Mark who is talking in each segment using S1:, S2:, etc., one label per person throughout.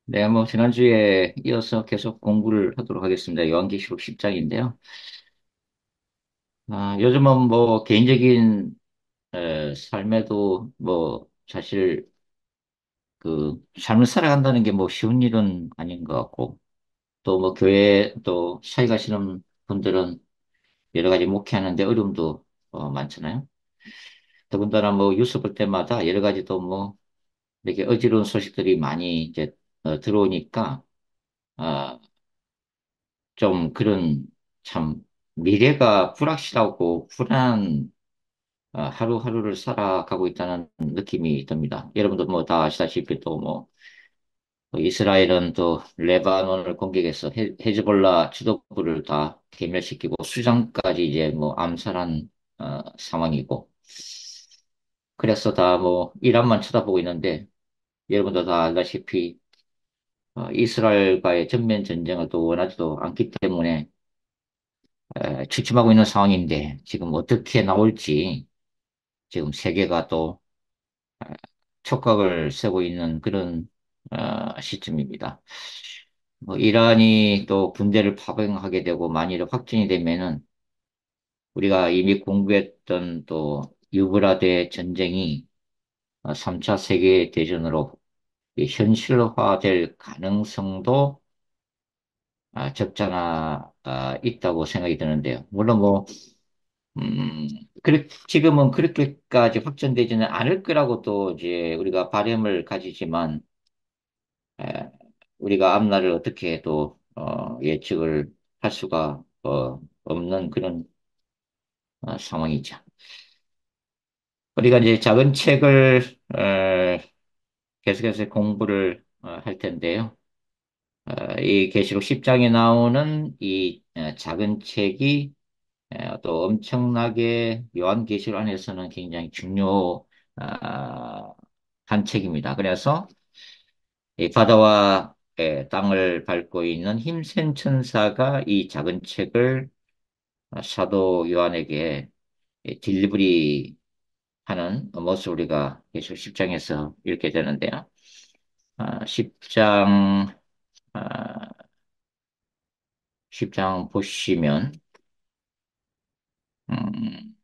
S1: 네, 뭐, 지난주에 이어서 계속 공부를 하도록 하겠습니다. 요한계시록 10장인데요. 요즘은 뭐, 개인적인 삶에도 뭐, 사실 삶을 살아간다는 게 뭐, 쉬운 일은 아닌 것 같고, 또 뭐, 교회 또 사회 가시는 분들은 여러 가지 목회하는데 어려움도 많잖아요. 더군다나 뭐, 뉴스 볼 때마다 여러 가지 또 뭐, 이렇게 어지러운 소식들이 많이 이제 들어오니까, 아, 좀 그런 참 미래가 불확실하고 불안한 하루하루를 살아가고 있다는 느낌이 듭니다. 여러분도 뭐 다 아시다시피 또 뭐 이스라엘은 또 레바논을 공격해서 헤즈볼라 지도부를 다 괴멸시키고 수장까지 이제 뭐 암살한 상황이고 그래서 다 뭐 이란만 쳐다보고 있는데 여러분도 다 알다시피 이스라엘과의 전면 전쟁을 또 원하지도 않기 때문에 주춤하고 있는 상황인데 지금 어떻게 나올지 지금 세계가 또 촉각을 세고 있는 그런 시점입니다. 뭐 이란이 또 군대를 파병하게 되고 만일 확진이 되면은 우리가 이미 공부했던 또 유브라데 전쟁이 3차 세계 대전으로 현실화될 가능성도 적지 않아 있다고 생각이 드는데요. 물론 뭐 지금은 그렇게까지 확전되지는 않을 거라고 또 이제 우리가 바람을 가지지만, 에, 우리가 앞날을 어떻게 또, 예측을 할 수가, 없는 그런, 상황이죠. 우리가 이제 작은 책을, 계속해서 공부를, 할 텐데요. 이 계시록 10장에 나오는 이 작은 책이 또 엄청나게 요한계시록 안에서는 굉장히 한 책입니다. 그래서 이 바다와 땅을 밟고 있는 힘센 천사가 이 작은 책을 사도 요한에게 딜리버리 하는 모습을 우리가 계속 10장에서 읽게 되는데요. 10장, 아, 장 보시면, 음,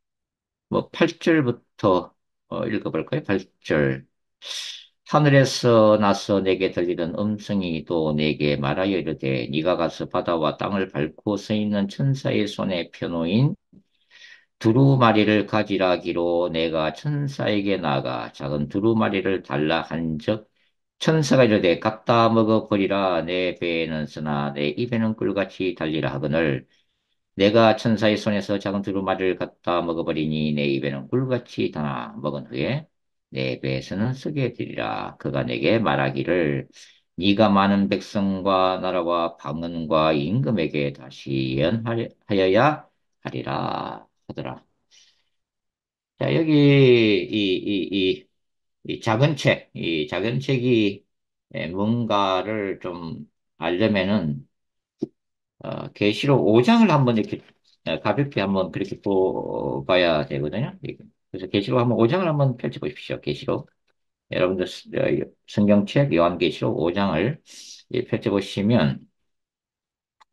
S1: 뭐 8절부터 읽어볼까요? 8절. 하늘에서 나서 내게 들리는 음성이 또 내게 말하여 이르되 네가 가서 바다와 땅을 밟고 서 있는 천사의 손에 펴놓인 두루마리를 가지라기로 내가 천사에게 나가 작은 두루마리를 달라 한즉 천사가 이르되 갖다 먹어버리라 내 배에는 쓰나 내 입에는 꿀같이 달리라 하거늘 내가 천사의 손에서 작은 두루마리를 갖다 먹어버리니 내 입에는 꿀같이 다나 먹은 후에 내 배에서는 쓰게 되리라. 그가 내게 말하기를 네가 많은 백성과 나라와 방언과 임금에게 다시 예언하여야 하리라 하더라. 자, 여기 이 작은 책, 이 작은 책이 뭔가를 좀 알려면은 계시록 5장을 한번 이렇게 가볍게 한번 그렇게 봐야 되거든요. 그래서 계시록 한번 5장을 한번 펼쳐보십시오. 계시록. 여러분들 성경책 요한계시록 5장을 펼쳐보시면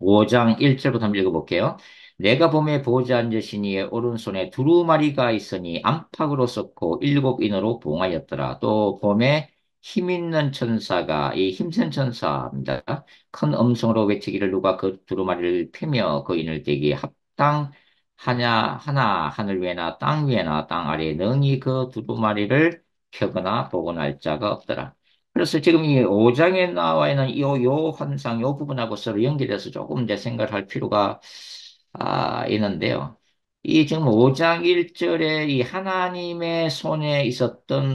S1: 5장 1절부터 한번 읽어볼게요. 내가 봄에 보호자 앉으신 이의 오른손에 두루마리가 있으니 안팎으로 썩고 일곱 인으로 봉하였더라. 또 봄에 힘 있는 천사가 이 힘센 천사입니다. 큰 음성으로 외치기를 누가 그 두루마리를 펴며 그 인을 떼기 합당하냐 하나 하늘 위에나 땅 위에나 땅 아래에 능히 그 두루마리를 펴거나 복원할 자가 없더라. 그래서 지금 이 5장에 나와 있는 요 환상, 요 부분하고 서로 연결해서 조금 이제 생각을 할 필요가 있는데요. 이 지금 5장 1절에 이 하나님의 손에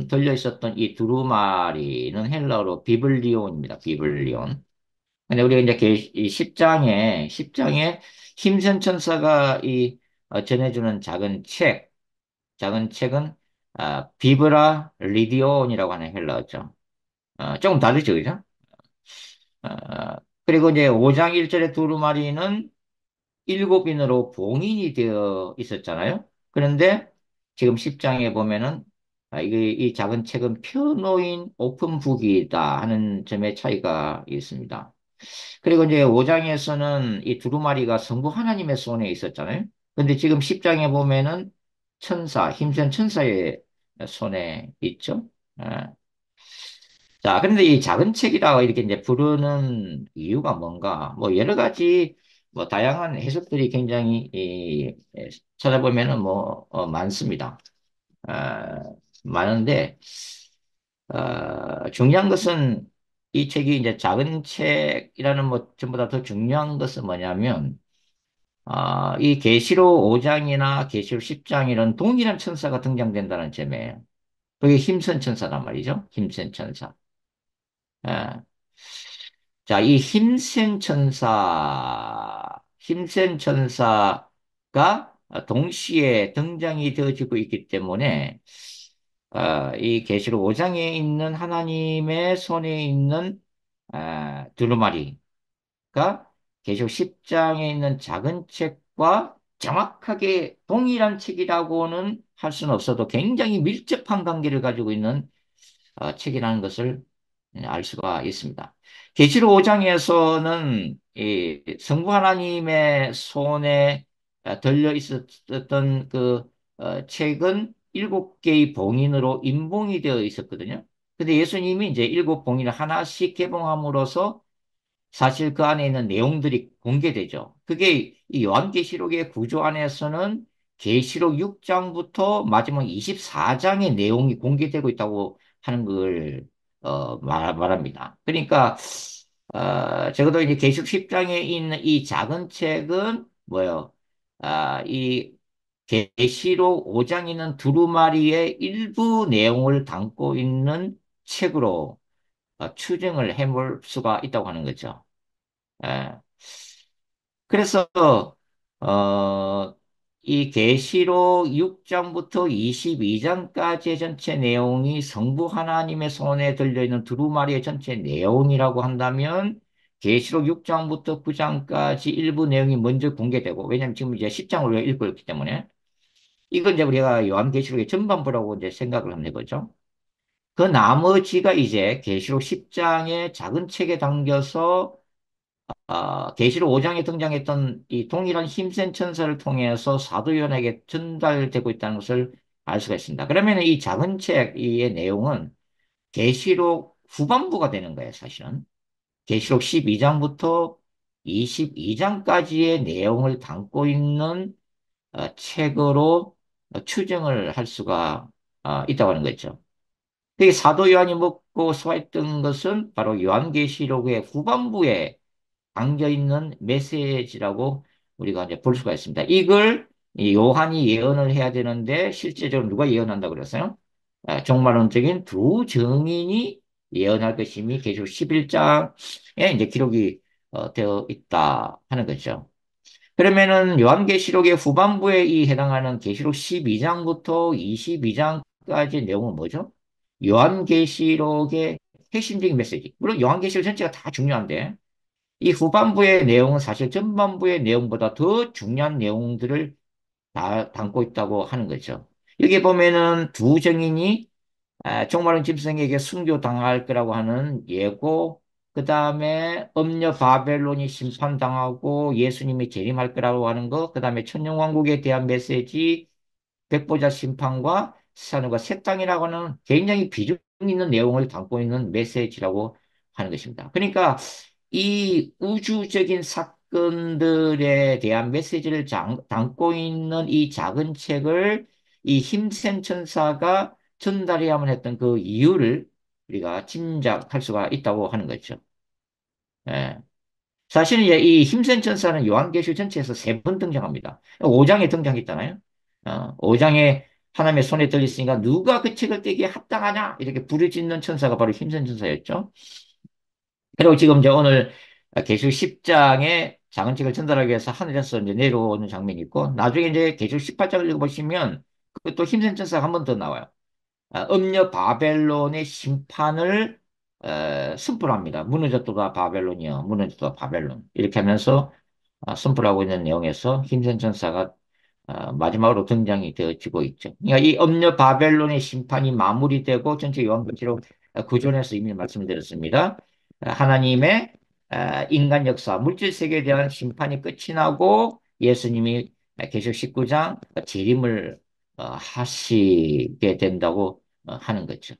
S1: 들려 있었던 이 두루마리는 헬라어로 비블리온입니다. 비블리온. 근데 우리가 이제 이 10장에 힘센 천사가 전해주는 작은 책은 비브라 리디온이라고 하는 헬라어죠. 조금 다르죠, 그죠? 그리고 이제 5장 1절의 두루마리는 일곱 인으로 봉인이 되어 있었잖아요. 그런데 지금 10장에 보면은 이게 이 작은 책은 펴놓인 오픈북이다 하는 점의 차이가 있습니다. 그리고 이제 5장에서는 이 두루마리가 성부 하나님의 손에 있었잖아요. 근데 지금 10장에 보면은 천사, 힘센 천사의 손에 있죠. 아, 자, 그런데 이 작은 책이라고 이렇게 이제 부르는 이유가 뭔가, 뭐 여러 가지 뭐 다양한 해석들이 굉장히 찾아보면은 뭐 많습니다. 아, 많은데 중요한 것은 이 책이 이제 작은 책이라는 뭐 전보다 더 중요한 것은 뭐냐면 이 계시록 5장이나 계시록 10장 이런 동일한 천사가 등장된다는 점이에요. 그게 힘센 천사란 말이죠. 힘센 천사. 예. 자, 이 힘센 천사가 동시에 등장이 되어지고 있기 때문에, 이 계시록 5장에 있는 하나님의 손에 있는, 두루마리가 계시록 10장에 있는 작은 책과 정확하게 동일한 책이라고는 할 수는 없어도 굉장히 밀접한 관계를 가지고 있는 책이라는 것을 알 수가 있습니다. 계시록 5장에서는 이 성부 하나님의 손에 들려 있었던 그 책은 7개의 봉인으로 인봉이 되어 있었거든요. 근데 예수님이 이제 7봉인을 하나씩 개봉함으로써 사실 그 안에 있는 내용들이 공개되죠. 그게 이 요한계시록의 구조 안에서는 계시록 6장부터 마지막 24장의 내용이 공개되고 있다고 하는 걸 말합니다. 그러니까 적어도 이제 계시록 10장에 있는 이 작은 책은 뭐예요? 이 계시록 5장에 있는 두루마리의 일부 내용을 담고 있는 책으로 추정을 해볼 수가 있다고 하는 거죠. 예. 그래서 어, 이 계시록 6장부터 22장까지의 전체 내용이 성부 하나님의 손에 들려있는 두루마리의 전체 내용이라고 한다면 계시록 6장부터 9장까지 일부 내용이 먼저 공개되고 왜냐하면 지금 이제 10장을 우리가 읽고 있기 때문에 이건 이제 우리가 요한계시록의 전반부라고 이제 생각을 한번 해보죠. 그 나머지가 이제 계시록 10장의 작은 책에 담겨서 계시록 5장에 등장했던 이 동일한 힘센 천사를 통해서 사도 요한에게 전달되고 있다는 것을 알 수가 있습니다. 그러면 이 작은 책의 내용은 계시록 후반부가 되는 거예요, 사실은. 계시록 12장부터 22장까지의 내용을 담고 있는 책으로 추정을 할 수가 있다고 하는 거죠. 그게 사도 요한이 먹고 소화했던 것은 바로 요한계시록의 후반부에 담겨 있는 메시지라고 우리가 이제 볼 수가 있습니다. 이걸 이 요한이 예언을 해야 되는데 실제적으로 누가 예언한다고 그랬어요? 종말론적인 두 증인이 예언할 것임이 계시록 11장에 이제 기록이 되어 있다 하는 거죠. 그러면은 요한계시록의 후반부에 이 해당하는 계시록 12장부터 22장까지 내용은 뭐죠? 요한계시록의 핵심적인 메시지. 물론 요한계시록 전체가 다 중요한데 이 후반부의 내용은 사실 전반부의 내용보다 더 중요한 내용들을 다 담고 있다고 하는 거죠. 여기 보면은 두 증인이 종말은 짐승에게 순교당할 거라고 하는 예고, 그 다음에 음녀 바벨론이 심판당하고 예수님이 재림할 거라고 하는 거, 그 다음에 천년왕국에 대한 메시지, 백보자 심판과 사는과 새 땅이라고 하는 굉장히 비중 있는 내용을 담고 있는 메시지라고 하는 것입니다. 그러니까 이 우주적인 사건들에 대한 메시지를 담고 있는 이 작은 책을 이 힘센 천사가 전달해야만 했던 그 이유를 우리가 짐작할 수가 있다고 하는 거죠. 예. 사실은 이 힘센 천사는 요한계시록 전체에서 3번 등장합니다. 5장에 등장했잖아요. 5장에 하나님의 손에 들렸으니까 누가 그 책을 떼기에 합당하냐? 이렇게 부르짖는 천사가 바로 힘센 천사였죠. 그리고 지금 이제 오늘 계시록 10장에 작은 책을 전달하기 위해서 하늘에서 이제 내려오는 장면이 있고, 나중에 이제 계시록 18장을 읽어보시면 그것도 힘센 천사가 한 번 더 나와요. 음녀 바벨론의 심판을 선포합니다. 무너졌도다 바벨론이여, 무너졌도다 바벨론. 이렇게 하면서 선포하고 있는 내용에서 힘센 천사가 마지막으로 등장이 되어지고 있죠. 그러니까 이 엄녀 바벨론의 심판이 마무리되고 전체 요한계시록 구조에서 이미 말씀드렸습니다. 하나님의 인간 역사, 물질 세계에 대한 심판이 끝이 나고 예수님이 계시록 19장 재림을 하시게 된다고 하는 거죠.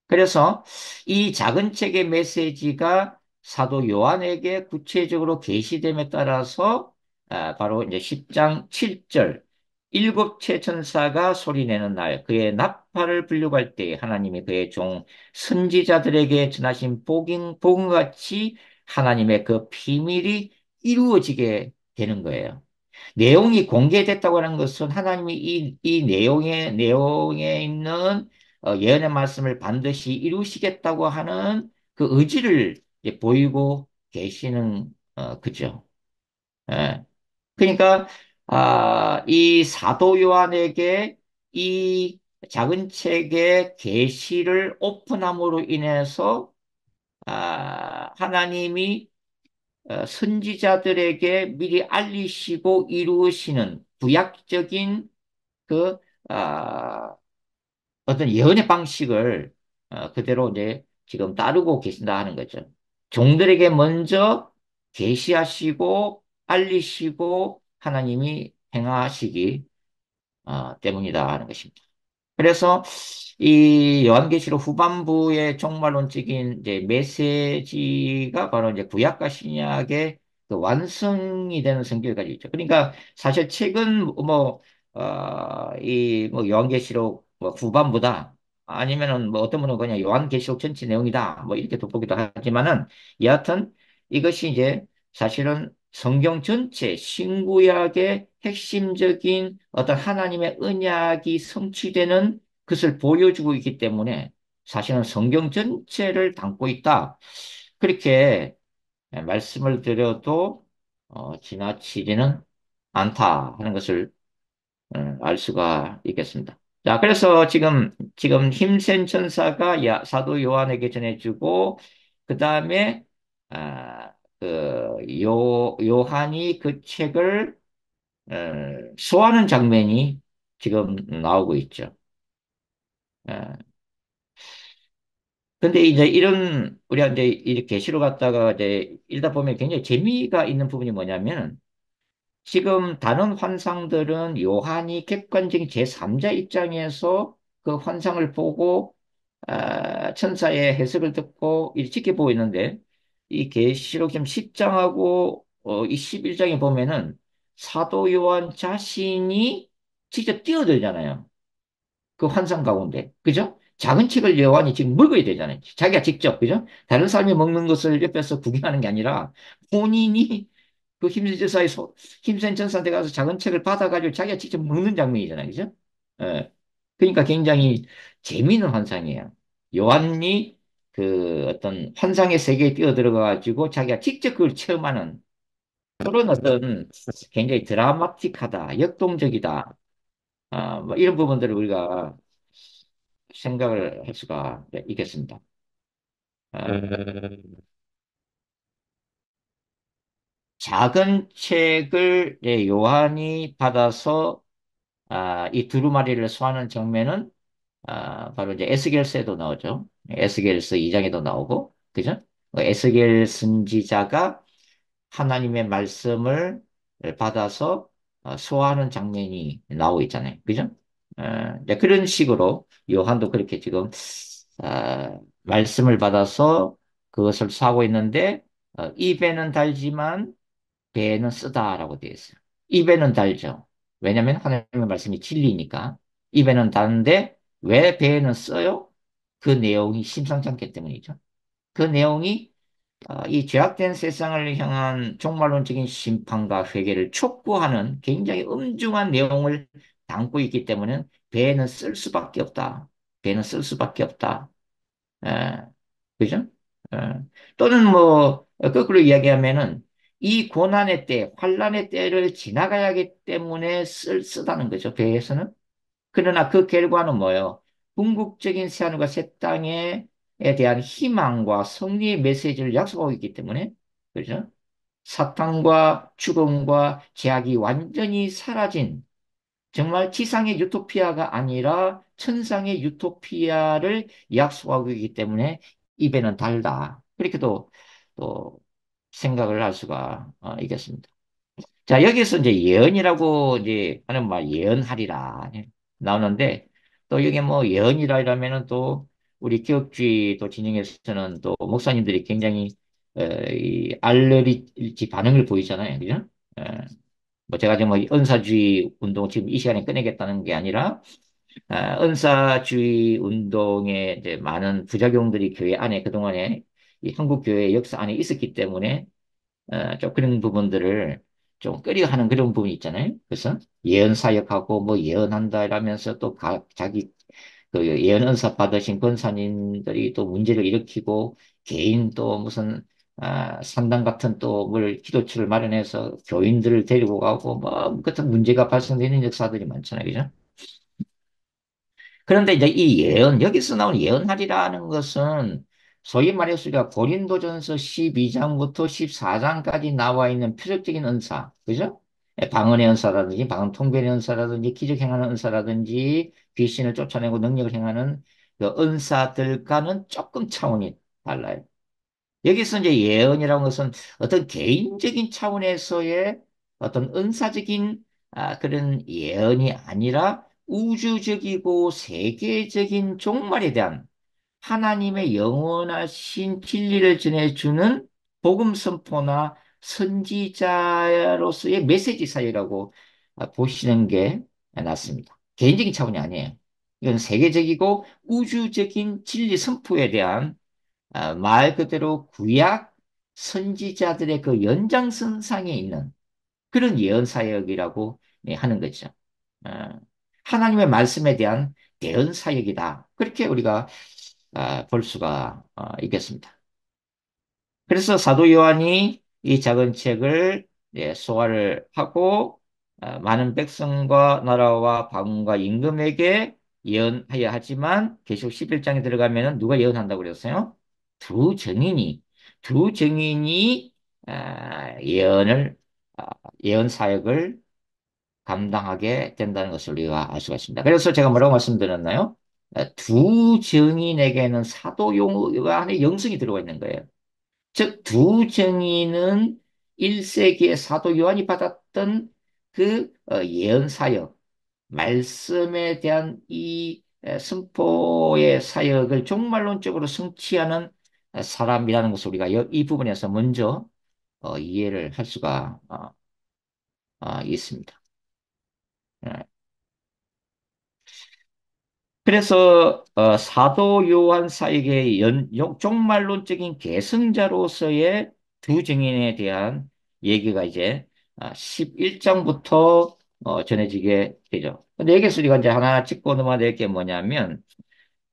S1: 그래서 이 작은 책의 메시지가 사도 요한에게 구체적으로 계시됨에 따라서 바로 이제 10장 7절 일곱 채천사가 소리내는 날 그의 나팔을 불려고 할 때 하나님이 그의 종 선지자들에게 전하신 복음같이 하나님의 그 비밀이 이루어지게 되는 거예요. 내용이 공개됐다고 하는 것은 하나님이 이 내용에 있는 예언의 말씀을 반드시 이루시겠다고 하는 그 의지를 이제 보이고 계시는 그죠. 예. 그러니까 이 사도 요한에게 이 작은 책의 계시를 오픈함으로 인해서 하나님이 선지자들에게 미리 알리시고 이루시는 구약적인 그 아, 어떤 예언의 방식을 그대로 이제 지금 따르고 계신다 하는 거죠. 종들에게 먼저 계시하시고 알리시고 하나님이 행하시기 때문이다 하는 것입니다. 그래서 이 요한계시록 후반부의 종말론적인 이제 메시지가 바로 이제 구약과 신약의 그 완성이 되는 성격을 가지고 있죠. 그러니까 사실 책은 뭐 요한계시록 뭐 후반부다 아니면은 뭐 어떤 분은 그냥 요한계시록 전체 내용이다 뭐 이렇게 돋보기도 하지만은 여하튼 이것이 이제 사실은 성경 전체 신구약의 핵심적인 어떤 하나님의 언약이 성취되는 것을 보여주고 있기 때문에 사실은 성경 전체를 담고 있다. 그렇게 말씀을 드려도 지나치지는 않다 하는 것을 알 수가 있겠습니다. 자, 그래서 지금 힘센 천사가 사도 요한에게 전해주고, 그 다음에, 요한이 그 책을, 소화하는 장면이 지금 나오고 있죠. 어, 근데 이제 우리가 이제 이렇게 계시로 갔다가 이제 읽다 보면 굉장히 재미가 있는 부분이 뭐냐면, 지금 다른 환상들은 요한이 객관적인 제3자 입장에서 그 환상을 보고 천사의 해석을 듣고 이렇게 지켜보고 있는데 이 계시록 지금 10장하고 이 11장에 보면은 사도 요한 자신이 직접 뛰어들잖아요. 그 환상 가운데. 그죠? 작은 책을 요한이 지금 먹어야 되잖아요. 자기가 직접. 그죠? 다른 사람이 먹는 것을 옆에서 구경하는 게 아니라 본인이 그 힘센 천사한테 가서 작은 책을 받아가지고 자기가 직접 먹는 장면이잖아요. 그죠? 예. 그러니까 굉장히 재미있는 환상이에요. 요한이 그 어떤 환상의 세계에 뛰어들어가가지고 자기가 직접 그걸 체험하는 그런 어떤 굉장히 드라마틱하다, 역동적이다, 뭐 이런 부분들을 우리가 생각을 할 수가 있겠습니다. 작은 책을 요한이 받아서 이 두루마리를 소화하는 장면은 바로 이제 에스겔서에도 나오죠. 에스겔서 2장에도 나오고, 그죠? 에스겔 선지자가 하나님의 말씀을 받아서 소화하는 장면이 나오고 있잖아요. 그죠? 이제 그런 식으로 요한도 그렇게 지금 말씀을 받아서 그것을 소화하고 있는데 입에는 달지만 배에는 쓰다라고 되어 있어요. 입에는 달죠. 왜냐하면 하나님의 말씀이 진리니까. 입에는 다는데 왜 배에는 써요? 그 내용이 심상치 않기 때문이죠. 그 내용이 이 죄악된 세상을 향한 종말론적인 심판과 회개를 촉구하는 굉장히 엄중한 내용을 담고 있기 때문에 배에는 쓸 수밖에 없다. 배는 쓸 수밖에 없다. 예, 그죠? 예. 또는 뭐 거꾸로 이야기하면은 이 고난의 때, 환란의 때를 지나가야 하기 때문에 쓰다는 거죠. 배에서는. 그러나 그 결과는 뭐예요? 궁극적인 새하늘과 새 땅에 대한 희망과 승리의 메시지를 약속하고 있기 때문에, 그죠? 사탄과 죽음과 제약이 완전히 사라진, 정말 지상의 유토피아가 아니라 천상의 유토피아를 약속하고 있기 때문에 입에는 달다. 그렇게도 또 생각을 할 수가 있겠습니다. 자, 여기서 이제 예언이라고 이제 하는 말, 예언하리라 나오는데, 또 여기 뭐 예언이라 이러면은 또 우리 기독주의 또 진영에서는 또 목사님들이 굉장히 이 알레르기 반응을 보이잖아요. 그죠? 어, 뭐 제가 지금 뭐 은사주의 운동 지금 이 시간에 꺼내겠다는 게 아니라, 은사주의 운동의 이제 많은 부작용들이 교회 안에 그동안에 이 한국 교회 역사 안에 있었기 때문에 좀 그런 부분들을 좀 꺼려하는 그런 부분이 있잖아요. 그래서 예언 사역하고 뭐 예언한다 이러면서 또 자기 그 예언 은사 받으신 권사님들이 또 문제를 일으키고 개인 또 무슨 산당 같은 또 뭘 기도처를 마련해서 교인들을 데리고 가고 뭐 같은 문제가 발생되는 역사들이 많잖아요. 그죠? 그런데 이제 이 예언, 여기서 나온 예언하리라는 것은 소위 말해서 우리가 고린도전서 12장부터 14장까지 나와 있는 표적적인 은사, 그죠? 방언의 은사라든지, 방언 통변의 은사라든지, 기적 행하는 은사라든지, 귀신을 쫓아내고 능력을 행하는 그 은사들과는 조금 차원이 달라요. 여기서 이제 예언이라는 것은 어떤 개인적인 차원에서의 어떤 은사적인 그런 예언이 아니라 우주적이고 세계적인 종말에 대한 하나님의 영원하신 진리를 전해주는 복음 선포나 선지자로서의 메시지 사역이라고 보시는 게 낫습니다. 개인적인 차원이 아니에요. 이건 세계적이고 우주적인 진리 선포에 대한 말 그대로 구약 선지자들의 그 연장선상에 있는 그런 예언 사역이라고 하는 거죠. 어, 하나님의 말씀에 대한 대언 사역이다. 그렇게 우리가 볼 수가 있겠습니다. 그래서 사도 요한이 이 작은 책을 소화를 하고 많은 백성과 나라와 방언과 임금에게 예언하여 하지만 계시록 11장에 들어가면은 누가 예언한다고 그랬어요? 두 증인이 두 증인이 예언을 아, 예언 사역을 감당하게 된다는 것을 우리가 알 수가 있습니다. 그래서 제가 뭐라고 말씀드렸나요? 두 증인에게는 사도 요한의 영성이 들어가 있는 거예요. 즉, 두 정의는 1세기에 사도 요한이 받았던 그 예언 사역, 말씀에 대한 이 선포의 사역을 종말론적으로 성취하는 사람이라는 것을 우리가 이 부분에서 먼저 이해를 할 수가 있습니다. 예. 그래서 사도 요한 사역의 종말론적인 계승자로서의 두 증인에 대한 얘기가 이제 11장부터 전해지게 되죠. 근데 여기서 우리가 이제 하나 짚고 넘어야 될 게 뭐냐면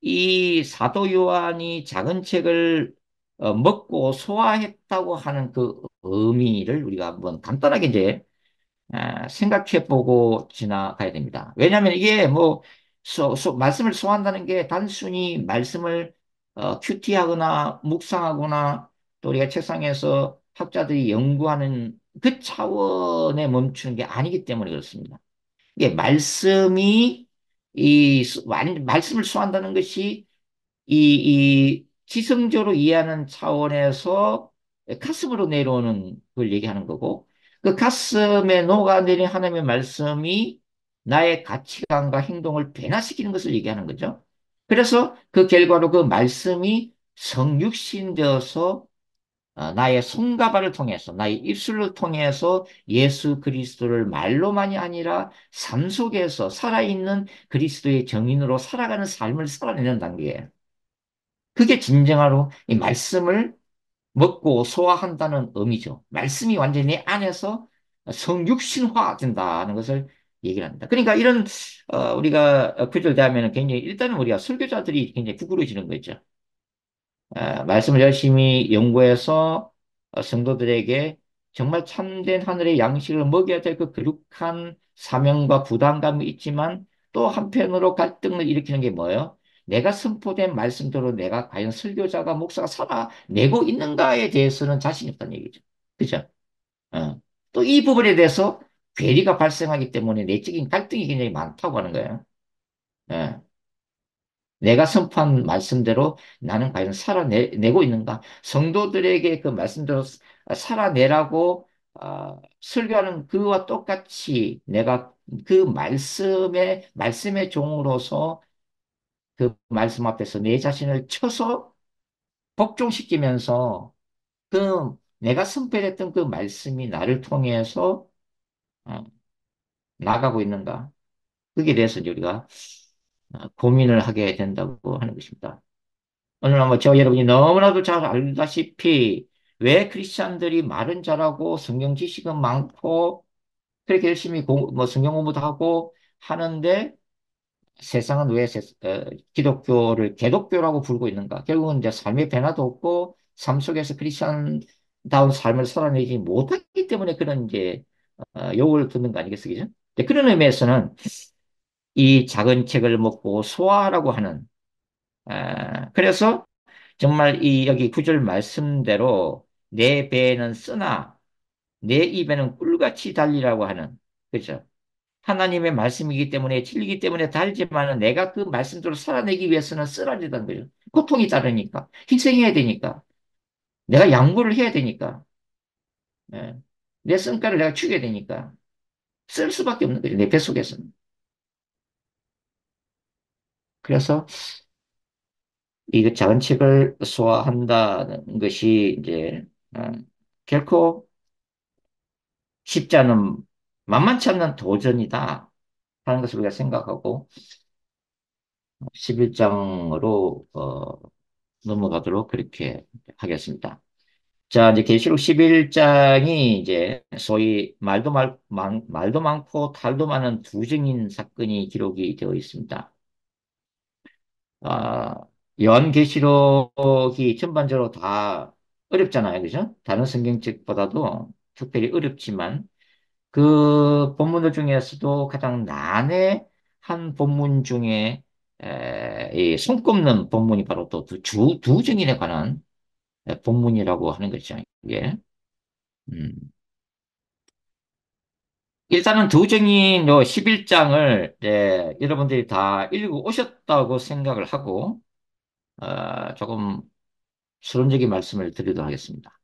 S1: 이 사도 요한이 작은 책을 먹고 소화했다고 하는 그 의미를 우리가 한번 간단하게 이제 생각해 보고 지나가야 됩니다. 왜냐하면 이게 뭐 말씀을 소화한다는 게 단순히 말씀을 큐티하거나 묵상하거나 또 우리가 책상에서 학자들이 연구하는 그 차원에 멈추는 게 아니기 때문에 그렇습니다. 이게 말씀이 말씀을 소화한다는 것이 이 지성적으로 이해하는 차원에서 가슴으로 내려오는 걸 얘기하는 거고, 그 가슴에 녹아내린 하나님의 말씀이 나의 가치관과 행동을 변화시키는 것을 얘기하는 거죠. 그래서 그 결과로 그 말씀이 성육신 되어서 나의 손과 발을 통해서, 나의 입술을 통해서 예수 그리스도를 말로만이 아니라 삶 속에서 살아있는 그리스도의 정인으로 살아가는 삶을 살아내는 단계예요. 그게 진정으로 이 말씀을 먹고 소화한다는 의미죠. 말씀이 완전히 내 안에서 성육신화 된다는 것을 얘기를 합니다. 그러니까 이런 우리가 구절 대하면 굉장히 일단은 우리가 설교자들이 굉장히 부끄러워지는 거죠. 말씀을 열심히 연구해서 성도들에게 정말 참된 하늘의 양식을 먹여야 될 그 거룩한 사명과 부담감이 있지만 또 한편으로 갈등을 일으키는 게 뭐예요? 내가 선포된 말씀대로 내가 과연 설교자가 목사가 살아내고 있는가에 대해서는 자신이 없다는 얘기죠. 그죠? 또 이 부분에 대해서 괴리가 발생하기 때문에 내적인 갈등이 굉장히 많다고 하는 거예요. 예. 내가 선포한 말씀대로 나는 과연 살아내고 있는가? 성도들에게 그 말씀대로 살아내라고 설교하는 그와 똑같이 내가 그 말씀의 종으로서 그 말씀 앞에서 내 자신을 쳐서 복종시키면서 그 내가 선포했던 그 말씀이 나를 통해서 어, 나가고 있는가? 거기에 대해서 이제 우리가 고민을 하게 된다고 하는 것입니다. 오늘 뭐 저 여러분이 너무나도 잘 알다시피 왜 크리스찬들이 말은 잘하고 성경 지식은 많고 그렇게 열심히 뭐 성경 공부도 하고 하는데 세상은 왜 기독교를 개독교라고 부르고 있는가? 결국은 이제 삶의 변화도 없고 삶 속에서 크리스찬다운 삶을 살아내지 못하기 때문에 그런 이제 욕을 듣는 거 아니겠어요? 그죠? 그런 의미에서는 이 작은 책을 먹고 소화하라고 하는 그래서 정말 이 여기 구절 말씀대로 내 배에는 쓰나 내 입에는 꿀같이 달리라고 하는 그죠? 하나님의 말씀이기 때문에 진리이기 때문에 달지만은 내가 그 말씀대로 살아내기 위해서는 쓰라리다는 거죠. 고통이 따르니까 희생해야 되니까 내가 양보를 해야 되니까 예. 내 성과를 내가 추게 되니까 쓸 수밖에 없는 거죠. 내 뱃속에서는. 그래서 이 작은 책을 소화한다는 것이 이제 어, 결코 쉽지 않은 만만치 않는 도전이다 하는 것을 우리가 생각하고 11장으로 넘어가도록 그렇게 하겠습니다. 자, 이제 계시록 11장이 이제 소위 말도 많고 탈도 많은 두 증인 사건이 기록이 되어 있습니다. 아, 요한계시록이 전반적으로 다 어렵잖아요. 그죠? 다른 성경책보다도 특별히 어렵지만 그 본문들 중에서도 가장 난해한 본문 중에 이 손꼽는 본문이 바로 또 두 증인에 관한 본문이라고 하는 것이죠. 이게. 음. 일단은 두 증인 요 11장을 여러분들이 다 읽고 오셨다고 생각을 하고 조금 수론적인 말씀을 드리도록 하겠습니다.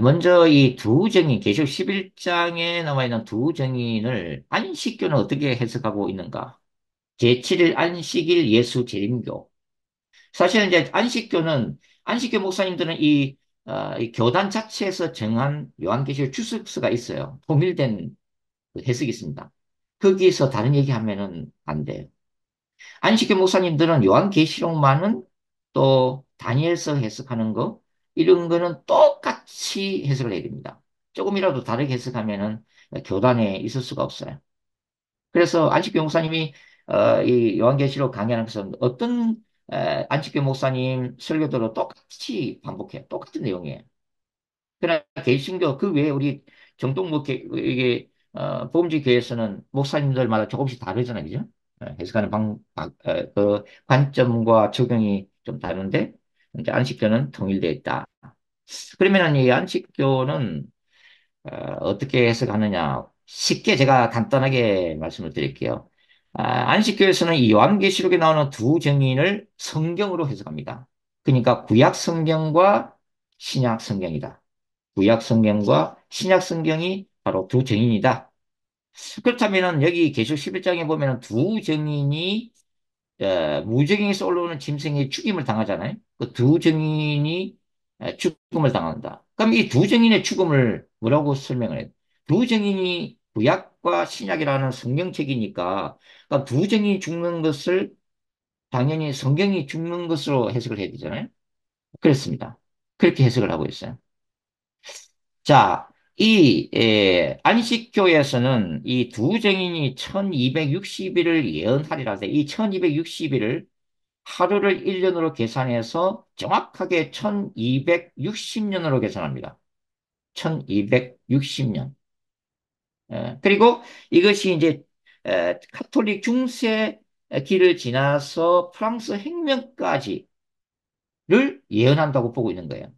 S1: 먼저 이 두 증인, 계시록 11장에 나와 있는 두 증인을 안식교는 어떻게 해석하고 있는가? 제7일 안식일 예수 재림교. 사실은 이제 안식교 목사님들은 이 교단 자체에서 정한 요한계시록 주석서가 있어요. 통일된 그 해석이 있습니다. 거기서 다른 얘기하면은 안 돼요. 안식교 목사님들은 요한계시록만은 또 다니엘서 해석하는 거 이런 거는 똑같이 해석을 해야 됩니다. 조금이라도 다르게 해석하면은 교단에 있을 수가 없어요. 그래서 안식교 목사님이 이 요한계시록 강의하는 것은 어떤 안식교 목사님 설교들도 똑같이 반복해요. 똑같은 내용이에요. 그러나 개신교 그 외에 우리 이게 복음지 교회에서는 목사님들마다 조금씩 다르잖아요, 그죠? 해석하는 그 관점과 적용이 좀 다른데 이제 안식교는 통일되어 있다. 그러면은 이 안식교는 어떻게 해석하느냐? 쉽게 제가 간단하게 말씀을 드릴게요. 안식교에서는 이 요한계시록에 나오는 두 정인을 성경으로 해석합니다. 그러니까 구약 성경과 신약 성경이다. 구약 성경과 신약 성경이 바로 두 정인이다. 그렇다면은 여기 계시록 11장에 보면은 두 정인이 무정인에서 올라오는 짐승의 죽임을 당하잖아요. 그 두 정인이 죽음을 당한다. 그럼 이 두 정인의 죽음을 뭐라고 설명을 해요? 두 정인이 구약과 신약이라는 성경책이니까 그러니까 두 정인이 죽는 것을 당연히 성경이 죽는 것으로 해석을 해야 되잖아요. 그렇습니다. 그렇게 해석을 하고 있어요. 자, 안식교에서는 이 두 정인이 1260일을 예언하리라 돼. 이 1260일을 하루를 1년으로 계산해서 정확하게 1260년으로 계산합니다. 1260년. 그리고 이것이 이제 카톨릭 중세 기를 지나서 프랑스 혁명까지를 예언한다고 보고 있는 거예요.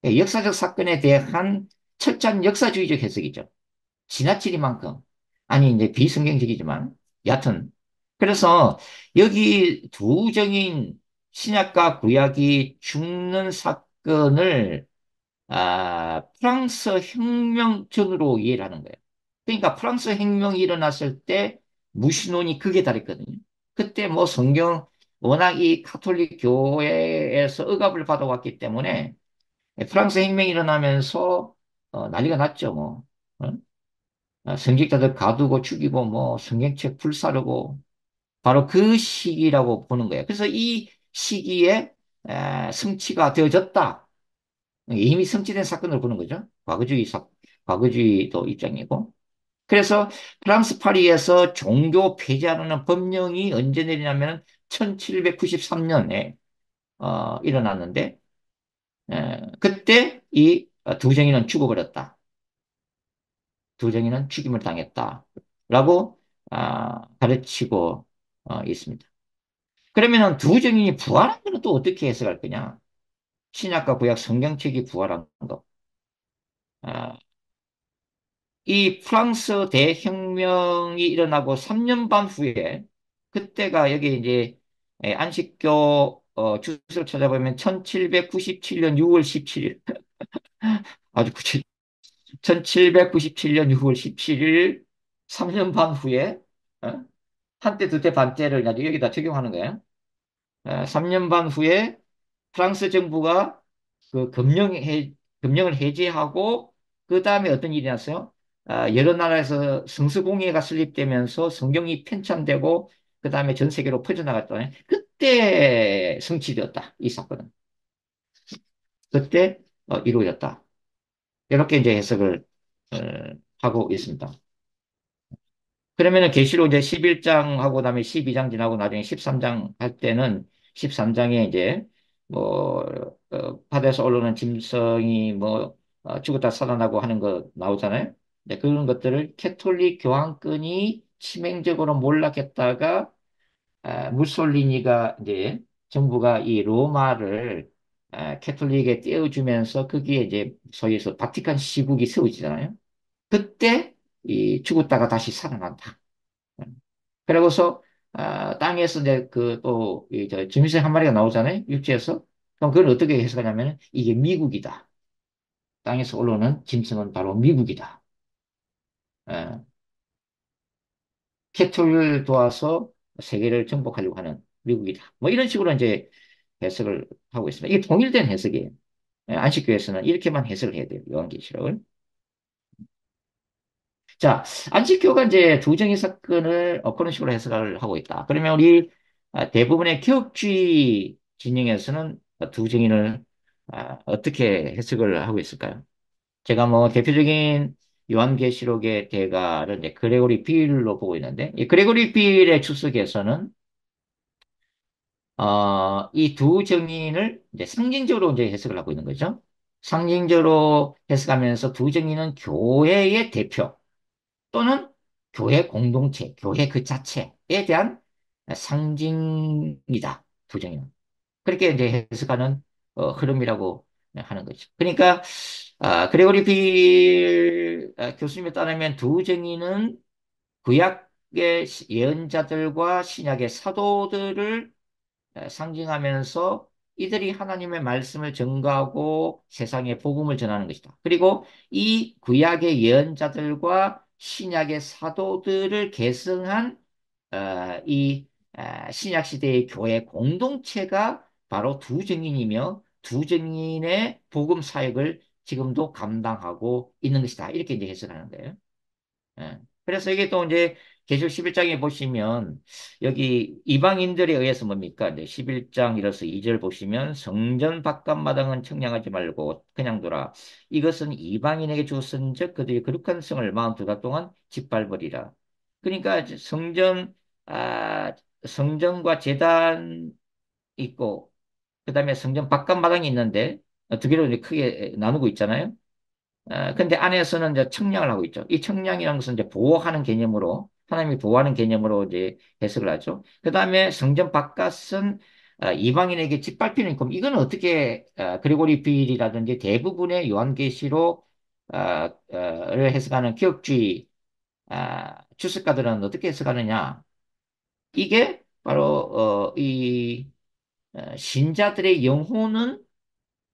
S1: 역사적 사건에 대한 철저한 역사주의적 해석이죠. 지나치리만큼. 아니, 이제 비성경적이지만, 여하튼. 그래서 여기 두 정인 신약과 구약이 죽는 사건을 프랑스 혁명 전으로 이해를 하는 거예요. 그러니까 프랑스 혁명이 일어났을 때 무신론이 극에 달했거든요. 그때 뭐 성경, 워낙 이 카톨릭 교회에서 억압을 받아왔기 때문에 프랑스 혁명이 일어나면서 난리가 났죠, 뭐. 어? 성직자들 가두고 죽이고 뭐 성경책 불사르고 바로 그 시기라고 보는 거예요. 그래서 이 시기에 성취가 되어졌다. 이미 성취된 사건으로 보는 거죠. 과거주의도 입장이고. 그래서 프랑스 파리에서 종교 폐지하는 법령이 언제 내리냐면 1793년에 일어났는데 그때 이 두 정인은 죽어버렸다. 두 정인은 죽임을 당했다라고 가르치고 있습니다. 그러면은 두 정인이 부활한 거는 또 어떻게 해석할 거냐? 신약과 구약 성경책이 부활한 거. 아, 이 프랑스 대혁명이 일어나고 3년 반 후에 그때가 여기 이제 안식교 주소를 찾아보면 1797년 6월 17일 아주 구체 1797년 6월 17일 3년 반 후에 어? 한때 두때 반때를 가지고 여기다 적용하는 거예요. 3년 반 후에 프랑스 정부가 그 금령을 해제하고 그 다음에 어떤 일이 났어요? 여러 나라에서 성서공예가 설립되면서 성경이 편찬되고 그 다음에 전 세계로 퍼져나갔잖아요. 그때 성취되었다. 이 사건은. 그때 이루어졌다. 이렇게 이제 해석을 어, 하고 있습니다. 그러면은 계시록 이제 11장하고 그다음에 12장 지나고 나중에 13장 할 때는 13장에 이제 뭐 바다에서 올라오는 짐승이 뭐 죽었다 살아나고 하는 거 나오잖아요. 네, 그런 것들을 캐톨릭 교황권이 치명적으로 몰락했다가 무솔리니가 이제 정부가 이 로마를 캐톨릭에 떼어주면서 거기에 이제 소위 해서 바티칸 시국이 세워지잖아요. 그때 이 죽었다가 다시 살아난다. 그러고서 땅에서 이제 그또이저 짐승 한 마리가 나오잖아요. 육지에서. 그럼 그걸 어떻게 해석하냐면 이게 미국이다. 땅에서 올라오는 짐승은 바로 미국이다. 예, 캐톨을 도와서 세계를 정복하려고 하는 미국이다. 뭐 이런 식으로 이제 해석을 하고 있습니다. 이게 통일된 해석이에요. 안식교에서는 이렇게만 해석을 해야 돼요. 요한계시록을. 자, 안식교가 이제 두 정의 사건을 그런 식으로 해석을 하고 있다. 그러면 우리 대부분의 개혁주의 진영에서는 두 정의를 어떻게 해석을 하고 있을까요? 제가 뭐 대표적인 요한계시록의 대가를 이제 그레고리 빌로 보고 있는데, 이 그레고리 빌의 주석에서는 이 두 정의를 이제 상징적으로 이제 해석을 하고 있는 거죠. 상징적으로 해석하면서 두 정의는 교회의 대표. 또는 교회 공동체, 교회 그 자체에 대한 상징이다. 부정이는. 그렇게 이제 해석하는 흐름이라고 하는 거죠. 그러니까 그레고리 빌 교수님에 따르면 두 정의는 구약의 예언자들과 신약의 사도들을 상징하면서 이들이 하나님의 말씀을 전가하고 세상에 복음을 전하는 것이다. 그리고 이 구약의 예언자들과 신약의 사도들을 계승한 이 신약 시대의 교회 공동체가 바로 두 증인이며 두 증인의 복음 사역을 지금도 감당하고 있는 것이다. 이렇게 이제 해석하는 거예요. 예. 그래서 이게 또 이제 계시록 11장에 보시면 여기 이방인들에 의해서 뭡니까? 이제 11장 이어서 2절 보시면 성전 바깥마당은 청량하지 말고 그냥 둬라. 이것은 이방인에게 주었은즉 그들이 거룩한 성을 42달 동안 짓밟으리라. 그러니까 이제 아, 성전과 제단 있고 그다음에 성전 바깥마당이 있는데 두 개로 이제 크게 나누고 있잖아요. 근데 안에서는 이제 청량을 하고 있죠. 이 청량이라는 것은 이제 보호하는 개념으로, 하나님이 보호하는 개념으로 이제 해석을 하죠. 그 다음에 성전 바깥은 이방인에게 짓밟히는 금. 이건 어떻게, 그리고리 빌이라든지 대부분의 요한계시록 를 해석하는 기독주의 주석가들은 어떻게 해석하느냐? 이게 바로 신자들의 영혼은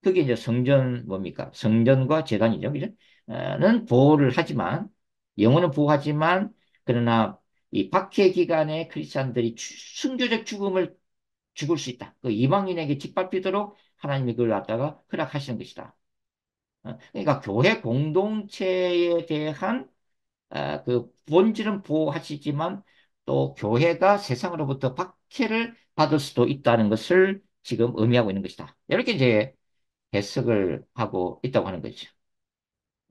S1: 그게 이제 성전 뭡니까? 성전과 제단이죠. 그죠? 는 보호를 하지만 영혼은 보호하지만 그러나 이 박해 기간에 크리스천들이 순교적 죽음을 죽을 수 있다. 그 이방인에게 짓밟히도록 하나님이 그걸 갖다가 허락하시는 것이다. 그러니까 교회 공동체에 대한 그 본질은 보호하시지만 또 교회가 세상으로부터 박해를 받을 수도 있다는 것을 지금 의미하고 있는 것이다. 이렇게 이제 해석을 하고 있다고 하는 거죠.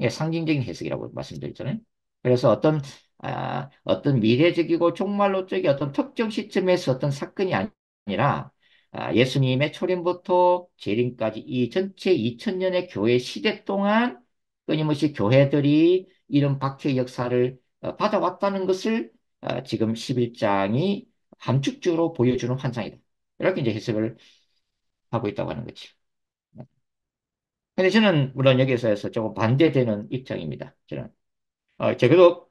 S1: 예, 상징적인 해석이라고 말씀드렸잖아요. 그래서 어떤 미래적이고 종말론적인 어떤 특정 시점에서 어떤 사건이 아니라 예수님의 초림부터 재림까지 이 전체 2000년의 교회 시대 동안 끊임없이 교회들이 이런 박해 역사를 받아왔다는 것을 지금 11장이 함축적으로 보여주는 환상이다. 이렇게 이제 해석을 하고 있다고 하는 거죠. 근데 저는 물론 여기서 해서 조금 반대되는 입장입니다. 저는. 적어도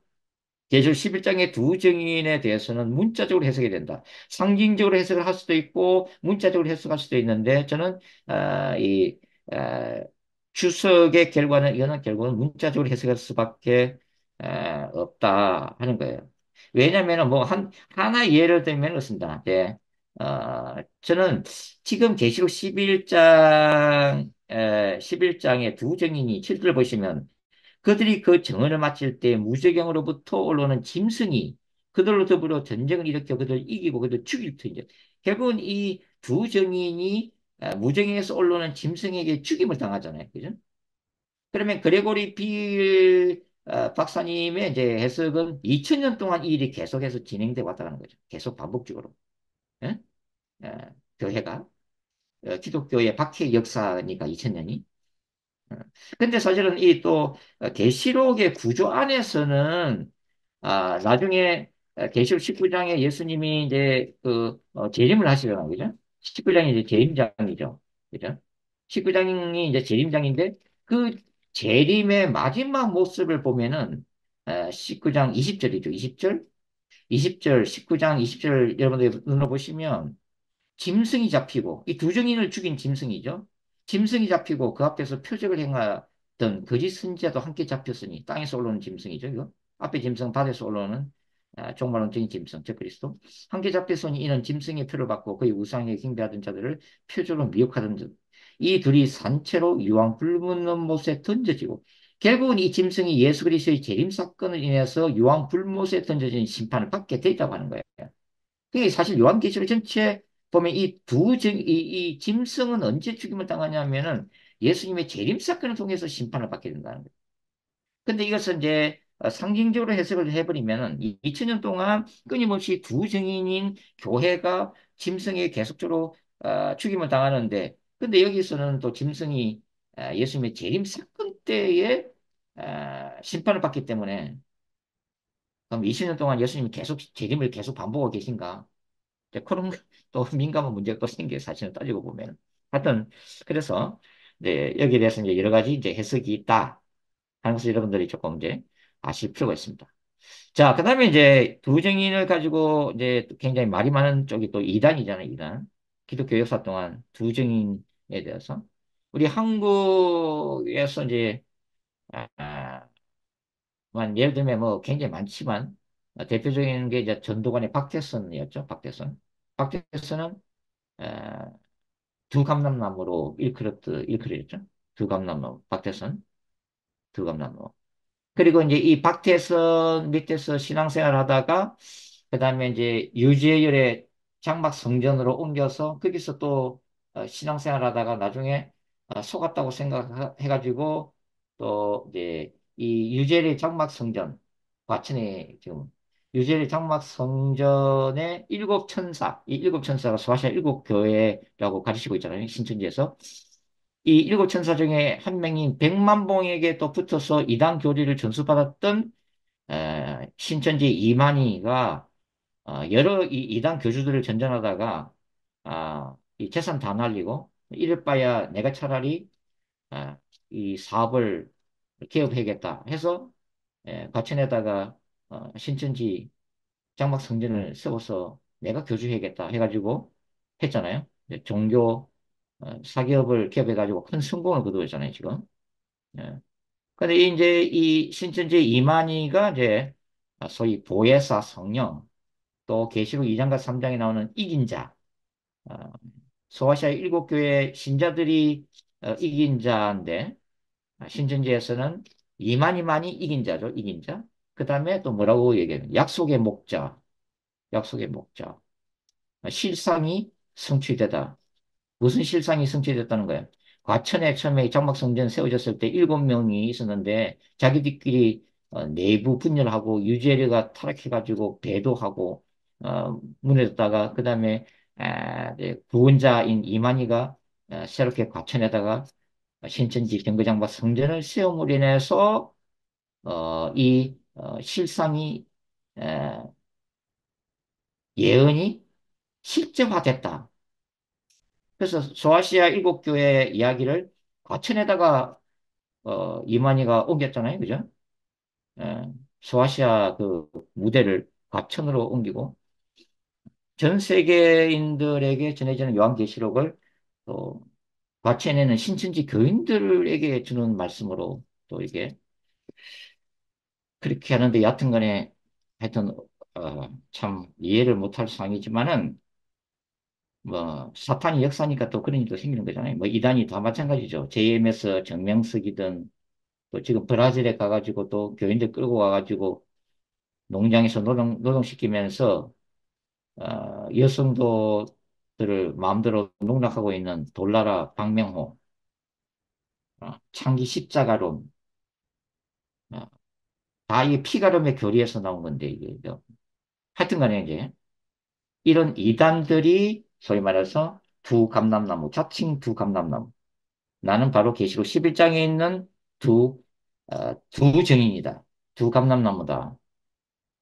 S1: 계시록 11장의 두 증인에 대해서는 문자적으로 해석이 된다. 상징적으로 해석을 할 수도 있고 문자적으로 해석할 수도 있는데 저는 이 아, 주석의 결과는 이거는 결국은 문자적으로 해석할 수밖에 없다 하는 거예요. 왜냐하면 뭐 하나 예를 들면 그렇습니다. 네. 저는 지금 계시록 11장 11장의 두 증인이 7절 보시면 그들이 그 정언을 마칠 때 무저경으로부터 올라오는 짐승이 그들로 더불어 전쟁을 일으켜 그들을 이기고 그들을 죽일 터이죠. 결국은 이 두 정인이 무저경에서 올라오는 짐승에게 죽임을 당하잖아요. 그죠? 그러면 그레고리 빌 박사님의 이제 해석은 2000년 동안 이 일이 계속해서 진행돼 왔다는 거죠. 계속 반복적으로. 예? 교회가 기독교의 박해 역사니까 2000년이. 근데 사실은 이 또 계시록의 구조 안에서는 나중에 계시록 19장에 예수님이 이제 재림을 하시잖아요. 그죠? 19장이 이제 재림장이죠. 그죠? 19장이 이제 재림장인데 그 재림의 마지막 모습을 보면은 19장 20절이죠. 20절? 20절, 19장 20절 여러분들 눌러보시면 짐승이 잡히고 이 두 증인을 죽인 짐승이죠. 짐승이 잡히고 그 앞에서 표적을 행하던 거짓 선지자도 함께 잡혔으니 땅에서 올라오는 짐승이죠. 이거 앞에 짐승 바다에서 올라오는 종말론적인 짐승 저 그리스도 함께 잡혔으니 이는 짐승의 표를 받고 그의 우상에 숭배하던 자들을 표적으로 미혹하던 듯. 이 둘이 산채로 유황 불묻는 못에 던져지고 결국은 이 짐승이 예수 그리스도의 재림 사건을 인해서 유황 불못에 던져진 심판을 받게 돼 있다고 하는 거예요. 그게 사실 요한계시록 전체 보면 이 짐승은 언제 죽임을 당하냐면은 예수님의 재림 사건을 통해서 심판을 받게 된다는 거예요. 근데 이것은 이제 상징적으로 해석을 해버리면은 2000년 동안 끊임없이 두 증인인 교회가 짐승에 계속적으로 죽임을 당하는데 근데 여기서는 또 짐승이 예수님의 재림 사건 때에 심판을 받기 때문에 그럼 20년 동안 예수님이 계속 재림을 계속 반복하고 계신가? 이제 그런 또 민감한 문제가 또 생겨요. 사실은 따지고 보면. 하여튼, 그래서, 이제 여기에 대해서 이제 여러 가지 이제 해석이 있다 하는 것을 여러분들이 조금 이제 아실 필요가 있습니다. 자, 그 다음에 이제 두 증인을 가지고 이제 굉장히 말이 많은 쪽이 또 이단이잖아요, 이단. 기독교 역사 동안 두 증인에 대해서. 우리 한국에서 이제, 아, 예를 들면 뭐 굉장히 많지만, 대표적인 게 이제 전두관의 박태선이었죠, 박태선. 박태선은 두 감람나무로 일컬었죠. 두 감람나무, 박태선, 두 감람나무. 그리고 이제 이 박태선 밑에서 신앙생활 하다가, 그 다음에 이제 유재열의 장막 성전으로 옮겨서 거기서 또 신앙생활 하다가 나중에 속았다고 생각해가지고 또 이제 이 유재열의 장막 성전, 과천에 지금 유재열의 장막 성전의 일곱 천사, 이 일곱 천사가 소아시아 일곱 교회라고 가르치고 있잖아요. 신천지에서. 이 일곱 천사 중에 한 명인 백만봉에게 또 붙어서 이단 교리를 전수받았던 신천지 이만희가 여러 이단 교주들을 전전하다가 이 재산 다 날리고 이럴 바야 내가 차라리 이 사업을 개업해야겠다 해서 과천에다가 신천지 장막 성전을 세워서 내가 교주해야겠다 해가지고 했잖아요. 종교 사기업을 개업해가지고 큰 성공을 거두었잖아요, 지금. 예. 근데 이제 이 신천지 이만희가 이제 소위 보혜사 성령 또 계시록 2장과 3장에 나오는 이긴 자, 어, 소아시아 일곱 교회 신자들이 이긴 자인데 신천지에서는 이만희만이 이긴 자죠, 이긴 자. 그 다음에 또 뭐라고 얘기해요? 약속의 목자, 약속의 목자. 실상이 성취되다. 무슨 실상이 성취됐다는 거예요? 과천에 처음에 장막성전 세워졌을 때 7명이 있었는데 자기들끼리 내부 분열하고 유재리가 타락해가지고 배도하고 무너졌다가 그 다음에 구원자인 이만희가 새롭게 과천에다가 신천지 경거장막 성전을 세움으로 인해서 이 실상이 에, 예언이 실제화됐다. 그래서 소아시아 일곱 교회 이야기를 과천에다가 이만희가 옮겼잖아요, 그죠? 예, 소아시아 그 무대를 과천으로 옮기고 전 세계인들에게 전해지는 요한계시록을 또 과천에는 신천지 교인들에게 주는 말씀으로 또 이게 그렇게 하는데 여하튼간에 하여튼 참 이해를 못할 상이지만은 뭐 사탄이 역사니까 또 그런 일도 생기는 거잖아요. 뭐 이단이 다 마찬가지죠. JMS 정명석이든 또 지금 브라질에 가가지고 또 교인들 끌고 와가지고 농장에서 노동시키면서 여성도들을 마음대로 농락하고 있는 돌나라 박명호 창기 십자가론 어, 다이 피가름의 교리에서 나온 건데 이게 하여튼간에 이제 이런 이단들이 소위 말해서 두 감람나무 자칭 두 감람나무 나는 바로 계시록 11장에 있는 두 증인이다. 두 감람나무다.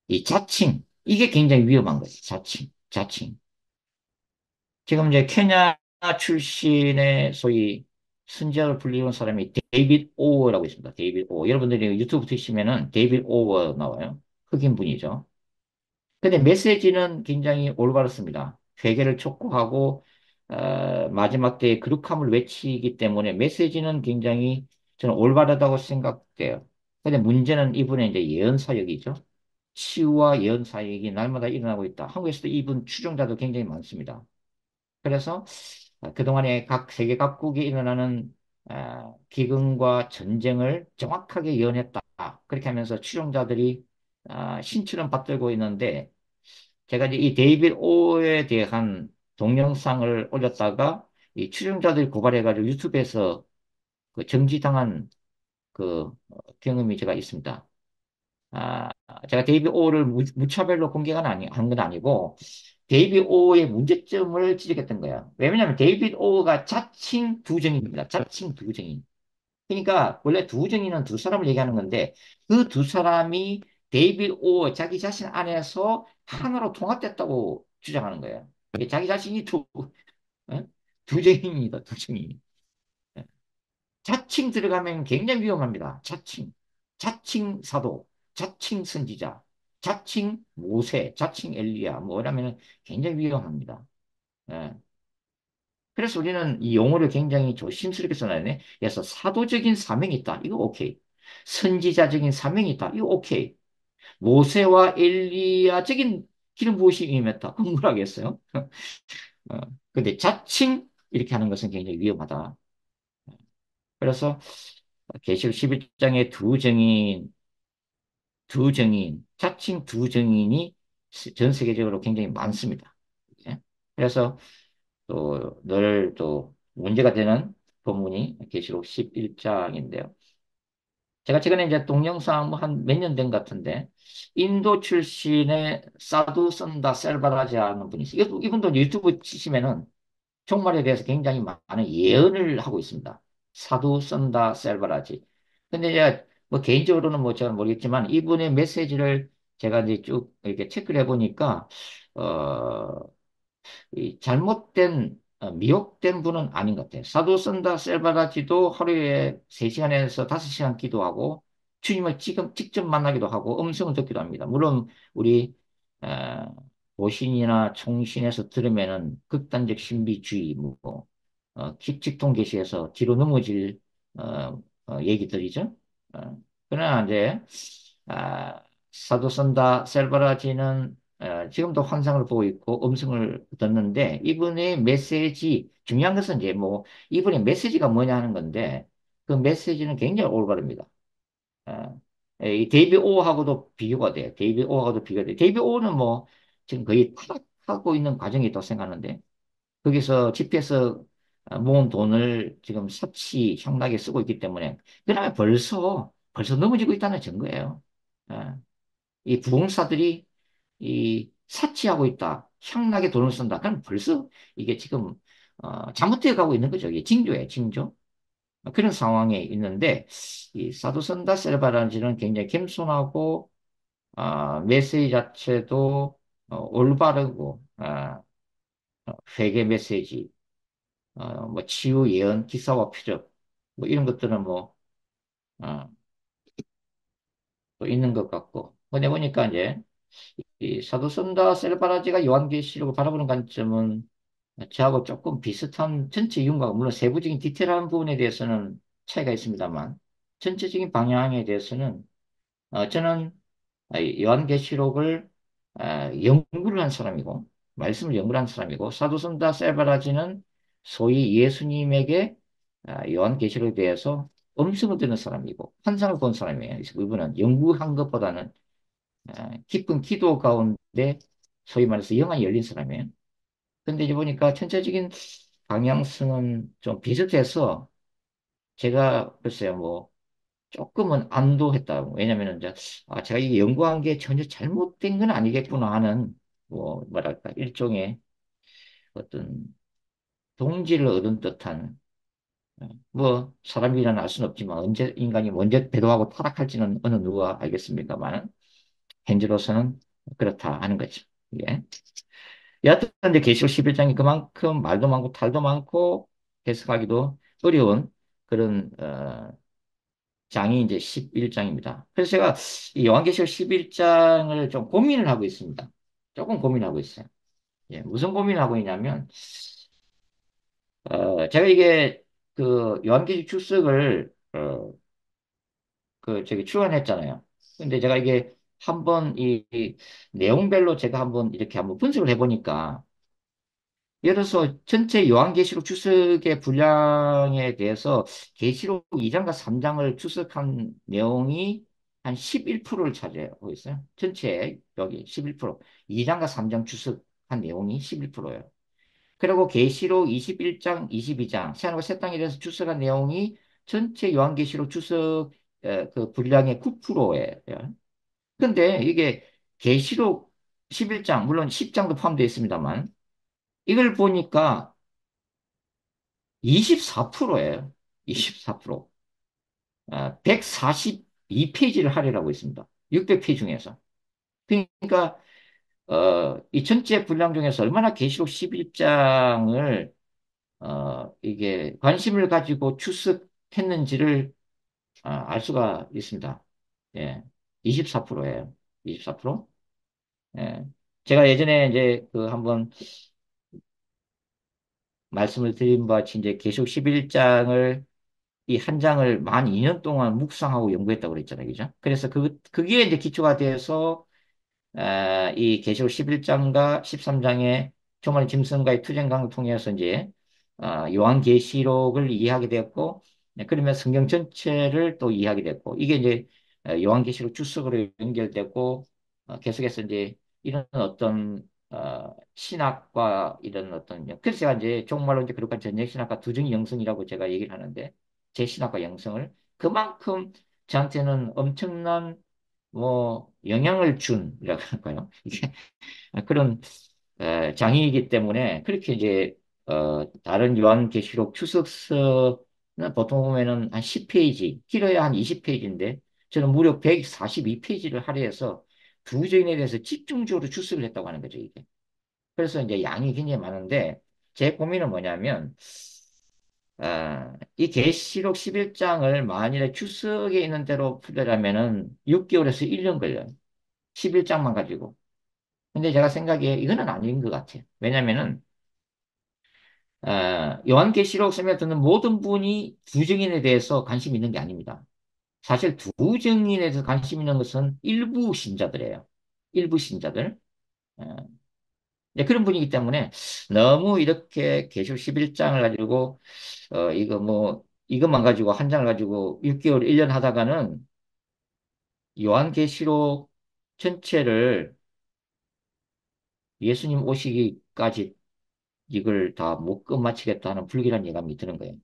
S1: 이 자칭, 이게 굉장히 위험한 거예요. 자칭, 자칭. 지금 이제 케냐 출신의 소위 순자를 불리는 사람이 데이빗 오어라고 있습니다. 데이빗 오어. 여러분들이 유튜브 드시면은 데이빗 오어 나와요. 흑인 분이죠. 근데 메시지는 굉장히 올바랐습니다. 회개를 촉구하고 마지막 때에 거룩함을 외치기 때문에 메시지는 굉장히 저는 올바르다고 생각돼요. 근데 문제는 이분의 이제 예언 사역이죠. 치유와 예언 사역이 날마다 일어나고 있다. 한국에서도 이분 추종자도 굉장히 많습니다. 그래서 그동안에 각 세계 각국에 일어나는 기근과 전쟁을 정확하게 예언했다. 그렇게 하면서 추종자들이 신처럼 받들고 있는데 제가 이제 이 데이빗 오에 대한 동영상을 올렸다가 이 추종자들이 고발해가지고 유튜브에서 그 정지당한 그 경험이 제가 있습니다. 아, 제가 데이비 오를 무차별로 공개가 한 건 아니고, 데이비 오의 문제점을 지적했던 거야. 왜냐하면 데이빗 오가 자칭 두정인입니다. 자칭 두정인. 그러니까 원래 두정인은 두 사람을 얘기하는 건데, 그 두 사람이 데이빗 오 자기 자신 안에서 하나로 통합됐다고 주장하는 거예요. 자기 자신이 어? 두정인이다, 두정인. 자칭 들어가면 굉장히 위험합니다. 자칭. 자칭 사도, 자칭 선지자, 자칭 모세, 자칭 엘리야, 뭐라면 굉장히 위험합니다. 예. 그래서 우리는 이 용어를 굉장히 조심스럽게 써놔야 돼. 그래서 사도적인 사명이 있다. 이거 오케이. 선지자적인 사명이 있다. 이거 오케이. 모세와 엘리야적인 기름 부으심이 임했다. 그건 뭐라겠어요? 어. 근데 자칭 이렇게 하는 것은 굉장히 위험하다. 그래서 계시록 11장의 두 증인, 자칭 두 증인이 전 세계적으로 굉장히 많습니다. 예? 그래서 또 늘 또 문제가 되는 본문이 계시록 11장인데요. 제가 최근에 이제 동영상 한 몇 년 된 것 같은데 인도 출신의 사두 선다 셀바라지아는 분이 있어요. 이분도 유튜브 치시면은 종말에 대해서 굉장히 많은 예언을 하고 있습니다. 사두 선다 셀바라지. 근데 이제 뭐 개인적으로는 뭐 잘 모르겠지만 이분의 메시지를 제가 이제 쭉 이렇게 체크를 해보니까 어, 이 잘못된 미혹된 분은 아닌 것 같아요. 사도 선다 셀바라지도 하루에 3시간에서 5시간 기도하고 주님을 지금 직접 만나기도 하고 음성을 듣기도 합니다. 물론 우리 어, 보신이나 총신에서 들으면은 극단적 신비주의, 직통 계시에서 뒤로 넘어질 얘기들이죠. 그러나 이제 아, 사도 선다 셀바라지는 지금도 환상을 보고 있고 음성을 듣는데 이분의 메시지 중요한 것은 이제 뭐 이분의 메시지가 뭐냐 하는 건데 그 메시지는 굉장히 올바릅니다. 어, 이 데이비 오하고도 비교가 돼요. 데이비 오하고도 비교가 돼요. 데이비 오는 뭐 지금 거의 타락하고 있는 과정이 있다고 생각하는데 거기서 집회에서 모은 돈을 지금 사치 형나게 쓰고 있기 때문에 그다음에 벌써 넘어지고 있다는 증거예요. 어, 이 부흥사들이 이 사치하고 있다. 향락에 돈을 쓴다. 그럼 벌써 이게 지금 잘못되어 가고 있는 거죠. 이게 징조예요, 징조. 그런 상황에 있는데 이 사도선다 셀바란지는 굉장히 겸손하고 메시지 자체도 올바르고 회개 메시지, 뭐 치유 예언, 기사와 표적 뭐 이런 것들은 뭐 어, 또 있는 것 같고. 근데 보니까 이제 이 사도선다 셀바라지가 요한계시록을 바라보는 관점은 저하고 조금 비슷한 전체 윤곽, 물론 세부적인 디테일한 부분에 대해서는 차이가 있습니다만, 전체적인 방향에 대해서는, 저는 요한계시록을 연구를 한 사람이고, 말씀을 연구를 한 사람이고, 사도선다 셀바라지는 소위 예수님에게 요한계시록에 대해서 음성을 듣는 사람이고, 환상을 본 사람이에요. 그래서 이분은 연구한 것보다는 깊은 기도 가운데 소위 말해서 영안이 열린 사람이에요. 근데 이제 보니까 전체적인 방향성은 좀 비슷해서 제가 글쎄요, 뭐 조금은 안도했다. 왜냐면은 이제 제가 이게 연구한 게 전혀 잘못된 건 아니겠구나 하는 뭐 뭐랄까 일종의 어떤 동지를 얻은 듯한 뭐 사람이라는 알 수는 없지만 언제 인간이 먼저 배도하고 타락할지는 어느 누가 알겠습니까만 현재로서는 그렇다 하는 거죠. 예. 여하튼 이제 계시록 11장이 그만큼 말도 많고 탈도 많고 해석하기도 어려운 그런 장이 이제 11장입니다. 그래서 제가 이 요한계시록 11장을 좀 고민을 하고 있습니다. 조금 고민하고 있어요. 예, 무슨 고민을 하고 있냐면 제가 이게 그 요한계시록 출석을 그 저기 출간했잖아요. 근데 제가 이게 한번 이 내용별로 제가 한번 이렇게 한번 분석을 해보니까 예를 들어서 전체 요한계시록 추석의 분량에 대해서 계시록 2장과 3장을 추석한 내용이 한 11%를 차지하고 있어요. 전체 여기 11%. 2장과 3장 추석한 내용이 11%예요. 그리고 계시록 21장, 22장, 새하늘과 새 땅에 대해서 추석한 내용이 전체 요한계시록 추석 그 분량의 9%예요. 근데 이게 계시록 11장, 물론 10장도 포함되어 있습니다만 이걸 보니까 24%예요. 24%. 142페이지를 할애하고 있습니다. 600페이지 중에서. 그러니까 이 전체 분량 중에서 얼마나 계시록 11장을 이게 관심을 가지고 추석했는지를 알 수가 있습니다. 예. 24%예요. 24%? 예. 제가 예전에 이제 그 한번 말씀을 드린 바와 같이 이제 계시록 11장을 이 한 장을 만 2년 동안 묵상하고 연구했다고 그랬잖아요. 그죠? 그래서 그게 이제 기초가 돼서, 이 계시록 11장과 13장의 조만의 짐승과의 투쟁강을 통해서 이제, 요한계시록을 이해하게 되었고, 네, 그러면 성경 전체를 또 이해하게 됐고, 이게 이제 요한계시록 주석으로 연결되고, 계속해서 이제 이런 어떤, 신학과 이런 어떤, 그래서 제가 이제 종말로 이제 그룹한 전쟁신학과 두중이 영성이라고 제가 얘기를 하는데, 제 신학과 영성을 그만큼 저한테는 엄청난 뭐 영향을 준이라고 할까요? 이게 그런 장이기 때문에 그렇게 이제 다른 요한계시록 추석서는 보통 보면은 한 10페이지, 길어야 한 20페이지인데 저는 무려 142페이지를 할애해서 두 주인에 대해서 집중적으로 출석을 했다고 하는 거죠, 이게. 그래서 이제 양이 굉장히 많은데 제 고민은 뭐냐면, 이 계시록 11장을 만일에 출석에 있는 대로 풀려면은 6개월에서 1년 걸려요. 11장만 가지고. 근데 제가 생각에 이거는 아닌 것 같아요. 왜냐면은, 요한계시록 설명 듣는 모든 분이 두 증인에 대해서 관심 있는 게 아닙니다. 사실 두 증인에 대해서 관심 있는 것은 일부 신자들이에요. 일부 신자들. 어, 네, 그런 분이기 때문에 너무 이렇게 계시록 11장을 가지고 이거 뭐 이것만 가지고 한 장을 가지고 6개월, 1년 하다가는 요한계시록 전체를 예수님 오시기까지 이걸 다 못 끝마치겠다는 불길한 예감이 드는 거예요.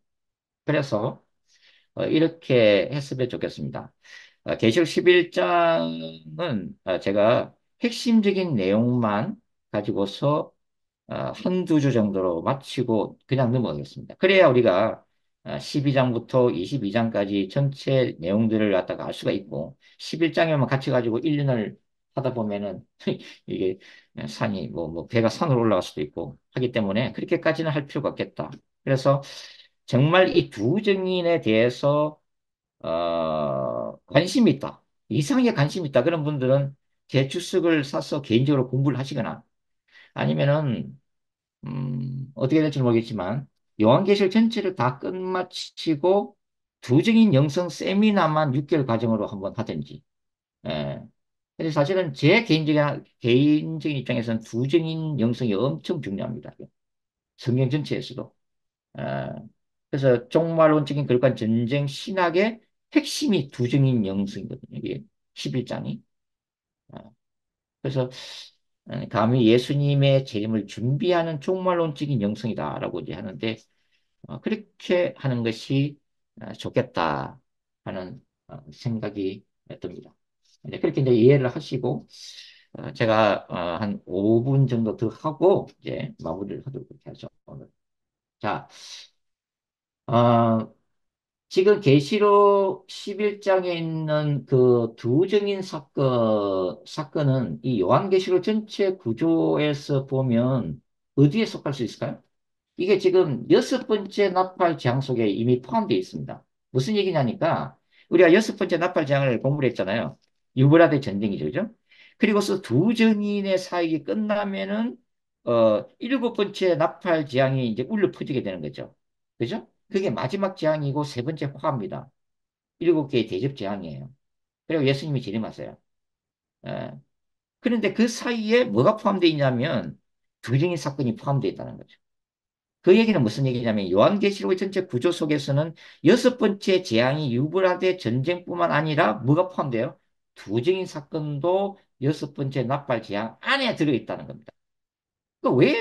S1: 그래서 이렇게 했으면 좋겠습니다. 계시록 11장은 제가 핵심적인 내용만 가지고서 한두 주 정도로 마치고 그냥 넘어가겠습니다. 그래야 우리가 12장부터 22장까지 전체 내용들을 갖다가 알 수가 있고 11장에만 같이 가지고 1년을 하다 보면은 이게 산이 뭐 배가 산으로 올라갈 수도 있고 하기 때문에 그렇게까지는 할 필요가 없겠다. 그래서 정말 이 두 증인에 대해서 관심이 있다. 이상하게 관심이 있다. 그런 분들은 제 주석을 사서 개인적으로 공부를 하시거나 아니면은 어떻게 될지 모르겠지만, 요한계시록 전체를 다 끝마치고, 두증인 영성 세미나만 6개월 과정으로 한번 하든지. 예. 근데 사실은 제 개인적인 입장에서는 두증인 영성이 엄청 중요합니다. 성경 전체에서도. 예. 그래서 종말론적인 그러니까 전쟁 신학의 핵심이 두증인 영성이거든요. 이게 11장이. 그래서 감히 예수님의 재림을 준비하는 종말론적인 영성이다라고 이제 하는데 그렇게 하는 것이 좋겠다 하는 생각이 듭니다. 이제 그렇게 이제 이해를 하시고 제가 한 5분 정도 더 하고 이제 마무리를 하도록 하죠. 오늘. 자, 어, 지금 계시록 11장에 있는 그 두증인 사건은 이 요한계시록 전체 구조에서 보면 어디에 속할 수 있을까요? 이게 지금 여섯 번째 나팔 재앙 속에 이미 포함되어 있습니다. 무슨 얘기냐니까 우리가 여섯 번째 나팔 재앙을 공부를 했잖아요. 유브라데 전쟁이죠, 그죠? 그리고서 두 증인의 사역이 끝나면은 일곱 번째 나팔 재앙이 이제 울려 퍼지게 되는 거죠. 그죠? 그게 마지막 재앙이고 세 번째 화합니다. 일곱 개의 대접 재앙이에요. 그리고 예수님이 재림하세요. 예. 그런데 그 사이에 뭐가 포함되어 있냐면 두 증인 사건이 포함되어 있다는 거죠. 그 얘기는 무슨 얘기냐면 요한계시록의 전체 구조 속에서는 여섯 번째 재앙이 유브라데 전쟁뿐만 아니라 뭐가 포함돼요? 두증인 사건도 여섯 번째 나팔 재앙 안에 들어있다는 겁니다.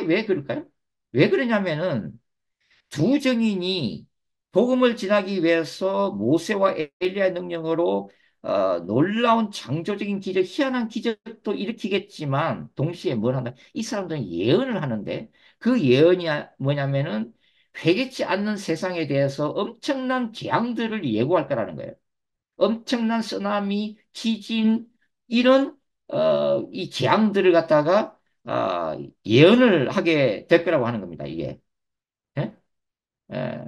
S1: 왜 그럴까요? 왜 그러냐면은 두 증인이 복음을 전하기 위해서 모세와 엘리야의 능력으로 놀라운 창조적인 기적, 희한한 기적도 일으키겠지만 동시에 뭘 한다? 이 사람들은 예언을 하는데 그 예언이 뭐냐면은 회개치 않는 세상에 대해서 엄청난 재앙들을 예고할 거라는 거예요. 엄청난 쓰나미, 지진 이런 이 재앙들을 갖다가 예언을 하게 될 거라고 하는 겁니다. 이게. 예? 예.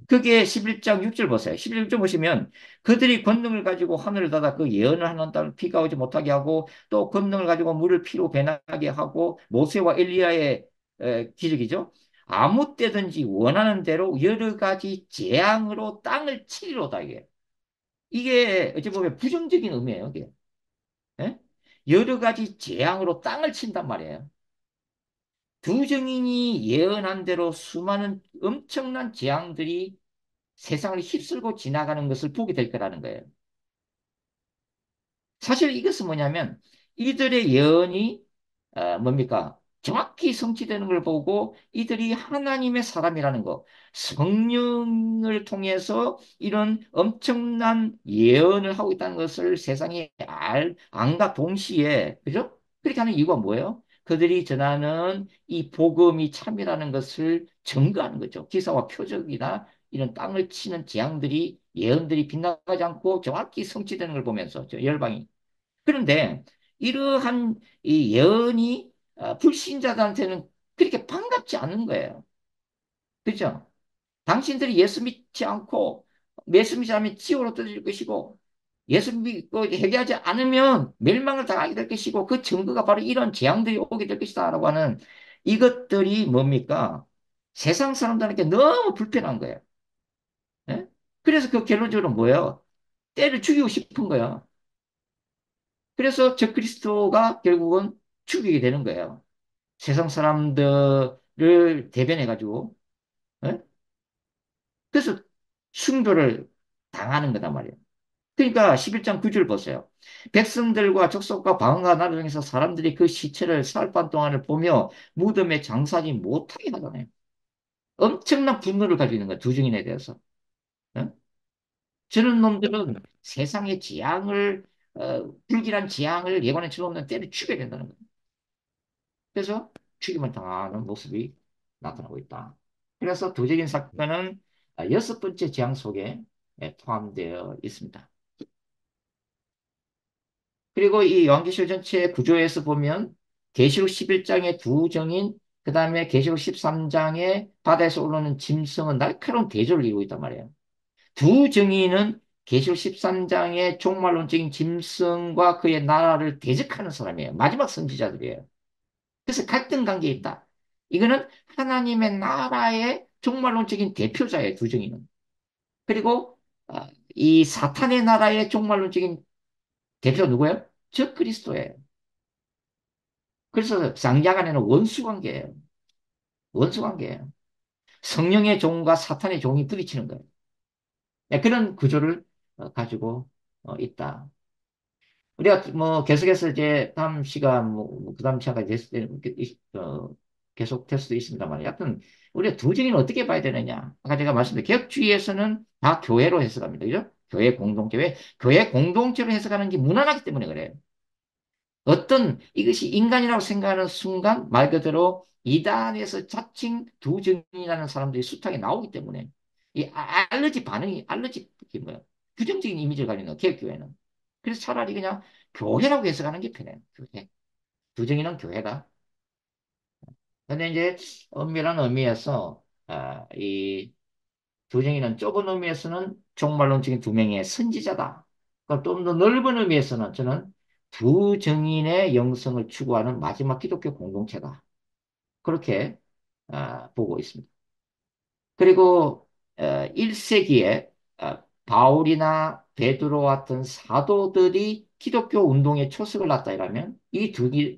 S1: 그게 11장 6절 보세요. 11절 보시면 그들이 권능을 가지고 하늘을 닫아 그 예언을 하는 딸 비가 오지 못하게 하고 또 권능을 가지고 물을 피로 배나게 하고 모세와 엘리야의 기적이죠. 아무 때든지 원하는 대로 여러 가지 재앙으로 땅을 치리로다 이게. 이게 어찌 보면 부정적인 의미예요. 이게. 예? 여러 가지 재앙으로 땅을 친단 말이에요. 두 증인이 예언한 대로 수많은 엄청난 재앙들이 세상을 휩쓸고 지나가는 것을 보게 될 거라는 거예요. 사실 이것은 뭐냐면 이들의 예언이 뭡니까? 정확히 성취되는 걸 보고 이들이 하나님의 사람이라는 거, 성령을 통해서 이런 엄청난 예언을 하고 있다는 것을 세상이 안과 동시에, 그죠? 그렇게 하는 이유가 뭐예요? 그들이 전하는 이 복음이 참이라는 것을 증거하는 거죠. 기사와 표적이나 이런 땅을 치는 재앙들이, 예언들이 빗나가지 않고 정확히 성취되는 걸 보면서, 열방이. 그런데 이러한 이 예언이 불신자들한테는 그렇게 반갑지 않은 거예요. 그죠? 당신들이 예수 믿지 않고 예수 믿지 않으면 지옥으로 떨어질 것이고 예수 믿고 회개하지 않으면 멸망을 당하게 될 것이고 그 증거가 바로 이런 재앙들이 오게 될 것이다라고 하는 이것들이 뭡니까? 세상 사람들에게 너무 불편한 거예요. 예? 그래서 그 결론적으로 뭐예요? 때를 죽이고 싶은 거예요. 그래서 적그리스도가 결국은 죽이게 되는 거예요. 세상 사람들을 대변해가지고. 예? 그래서 순교를 당하는 거단 말이에요. 그러니까 11장 9절 보세요. 백성들과 족속과 방언과 나라 중에서 사람들이 그 시체를 사흘반 동안을 보며 무덤에 장사하지 못하게 하잖아요. 엄청난 분노를 가지고 있는 거예요. 두 증인에 대해서. 어? 저런 놈들은 세상의 재앙을 불길한 재앙을 예고하는 저런 놈들 때려 죽여야 된다는 거예요. 그래서 죽임을 당하는 모습이 나타나고 있다. 그래서 두적인 사건은 여섯 번째 재앙 속에 포함되어 있습니다. 그리고 이 요한계시록 전체 구조에서 보면 계시록 11장의 두 정인, 그 다음에 계시록 13장의 바다에서 오르는 짐승은 날카로운 대조를 이루고 있단 말이에요. 두 정인은 계시록 13장의 종말론적인 짐승과 그의 나라를 대적하는 사람이에요. 마지막 선지자들이에요. 그래서 갈등 관계에 있다. 이거는 하나님의 나라의 종말론적인 대표자예요, 두 정인은. 그리고 이 사탄의 나라의 종말론적인 대표가 누구예요? 저 그리스도예요. 그래서 상자간에는 원수 관계예요. 원수 관계예요. 성령의 종과 사탄의 종이 부딪히는 거예요. 네, 그런 구조를 가지고 있다. 우리가 뭐 계속해서 이제 다음 시간 그 다음 시간까지 됐을 때 계속 될 수도 있습니다만 약간 우리가 두 증인을 어떻게 봐야 되느냐. 아까 제가 말씀드린 개혁주의에서는 다 교회로 해석합니다. 그죠? 교회 공동체. 왜? 교회 공동체로 해석하는 게 무난하기 때문에 그래요. 어떤 이것이 인간이라고 생각하는 순간 말 그대로 이단에서 자칭 두 증인이라는 사람들이 숱하게 나오기 때문에 이 알러지 반응이 알러지 그게 뭐야 규정적인 이미지를 가지고 있는 개혁교회는 그래서 차라리 그냥 교회라고 해석하는 게 편해요. 교회. 두 증인은 교회다. 근데 이제 엄밀한 의미에서 이 두 증인은 좁은 의미에서는 종말론적인 두 명의 선지자다. 좀 더 넓은 의미에서는 저는 두 증인의 영성을 추구하는 마지막 기독교 공동체다. 그렇게 보고 있습니다. 그리고 1세기에 바울이나 베드로 같은 사도들이 기독교 운동에 초석을 놨다 이라면 이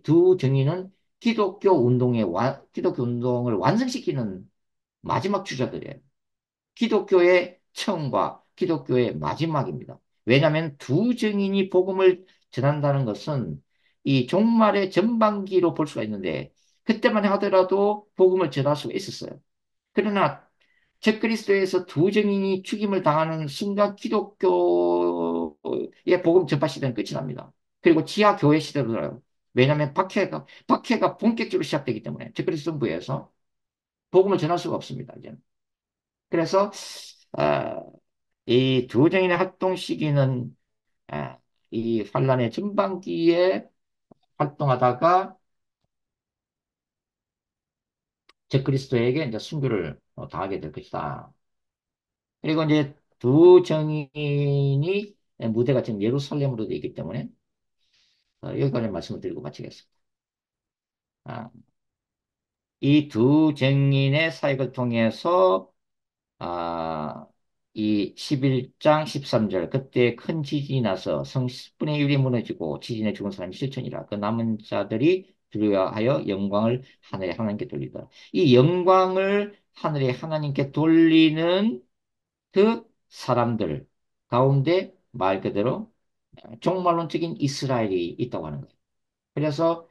S1: 두 증인은 기독교 운동을 완성시키는 마지막 주자들이에요. 기독교의 처음과 기독교의 마지막입니다. 왜냐하면 두 증인이 복음을 전한다는 것은 이 종말의 전반기로 볼 수가 있는데 그때만 하더라도 복음을 전할 수가 있었어요. 그러나 적그리스도에서 두 증인이 죽임을 당하는 순간 기독교의 복음 전파 시대는 끝이 납니다. 그리고 지하 교회 시대로 돌아요. 왜냐하면 박해가 본격적으로 시작되기 때문에 적그리스도 정부에서 복음을 전할 수가 없습니다. 이제는. 그래서 어, 이 두 증인의 활동 시기는 이 환란의 전반기에 활동하다가 적그리스도에게 이제 순교를 당하게 될 것이다. 그리고 이제 두 정인이 무대가 지금 예루살렘으로 되어 있기 때문에 여기까지 말씀을 드리고 마치겠습니다. 아, 이 두 정인의 사역을 통해서 이 11장 13절 그때 큰 지진이 나서 성 10분의 1이 무너지고 지진에 죽은 사람이 실천이라 그 남은 자들이 두려워하여 영광을 하늘에 하나님께 돌리더라. 이 영광을 하늘에 하나님께 돌리는 그 사람들 가운데 말 그대로 종말론적인 이스라엘이 있다고 하는 거예요. 그래서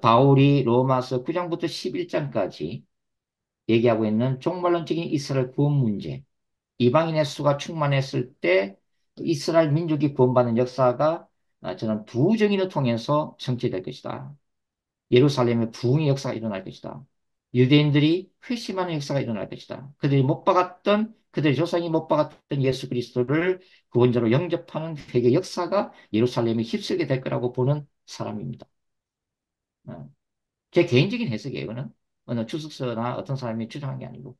S1: 바울이 로마서 9장부터 11장까지 얘기하고 있는 종말론적인 이스라엘 구원 문제, 이방인의 수가 충만했을 때 이스라엘 민족이 구원받는 역사가 저는 두 정인을 통해서 성취될 것이다. 예루살렘의 부흥의 역사가 일어날 것이다. 유대인들이 회심하는 역사가 일어날 것이다. 그들의 조상이 못 박았던 예수 그리스도를 구원자로 영접하는 회개 역사가 예루살렘에 휩쓸게 될 거라고 보는 사람입니다. 어. 제 개인적인 해석이에요, 이거는. 어느 추석서나 어떤 사람이 주장한 게 아니고.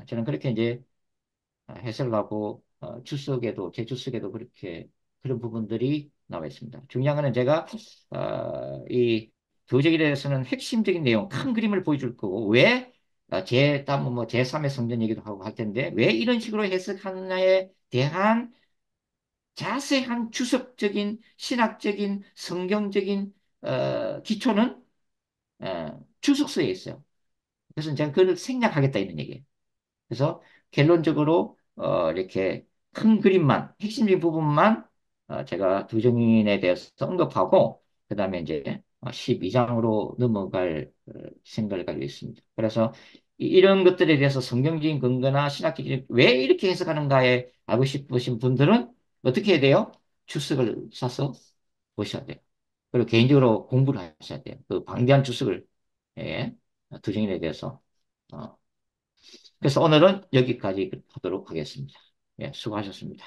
S1: 저는 그렇게 이제 해석을 하고 주석에도 제 주석에도 그렇게 그런 부분들이 나와 있습니다. 중요한 거는 제가 이 교적에 대해서는 핵심적인 내용, 큰 그림을 보여줄 거고 왜 다음은 뭐 제3의 성전 얘기도 하고 할 텐데 왜 이런 식으로 해석하느냐에 대한 자세한 주석적인 신학적인 성경적인 기초는 주석서에 있어요. 그래서 제가 그걸 생략하겠다 이런 얘기예요. 그래서 결론적으로 이렇게 큰 그림만 핵심적인 부분만 제가 두정인에 대해서 언급하고 그다음에 이제 12장으로 넘어갈 생각을 가지고 있습니다. 그래서 이런 것들에 대해서 성경적인 근거나 신학적인 왜 이렇게 해석하는가에 알고 싶으신 분들은 어떻게 해야 돼요? 주석을 사서 보셔야 돼요. 그리고 개인적으로 공부를 하셔야 돼요. 그 방대한 주석을 예, 두정인에 대해서 어, 그래서 오늘은 여기까지 하도록 하겠습니다. 예, 수고하셨습니다.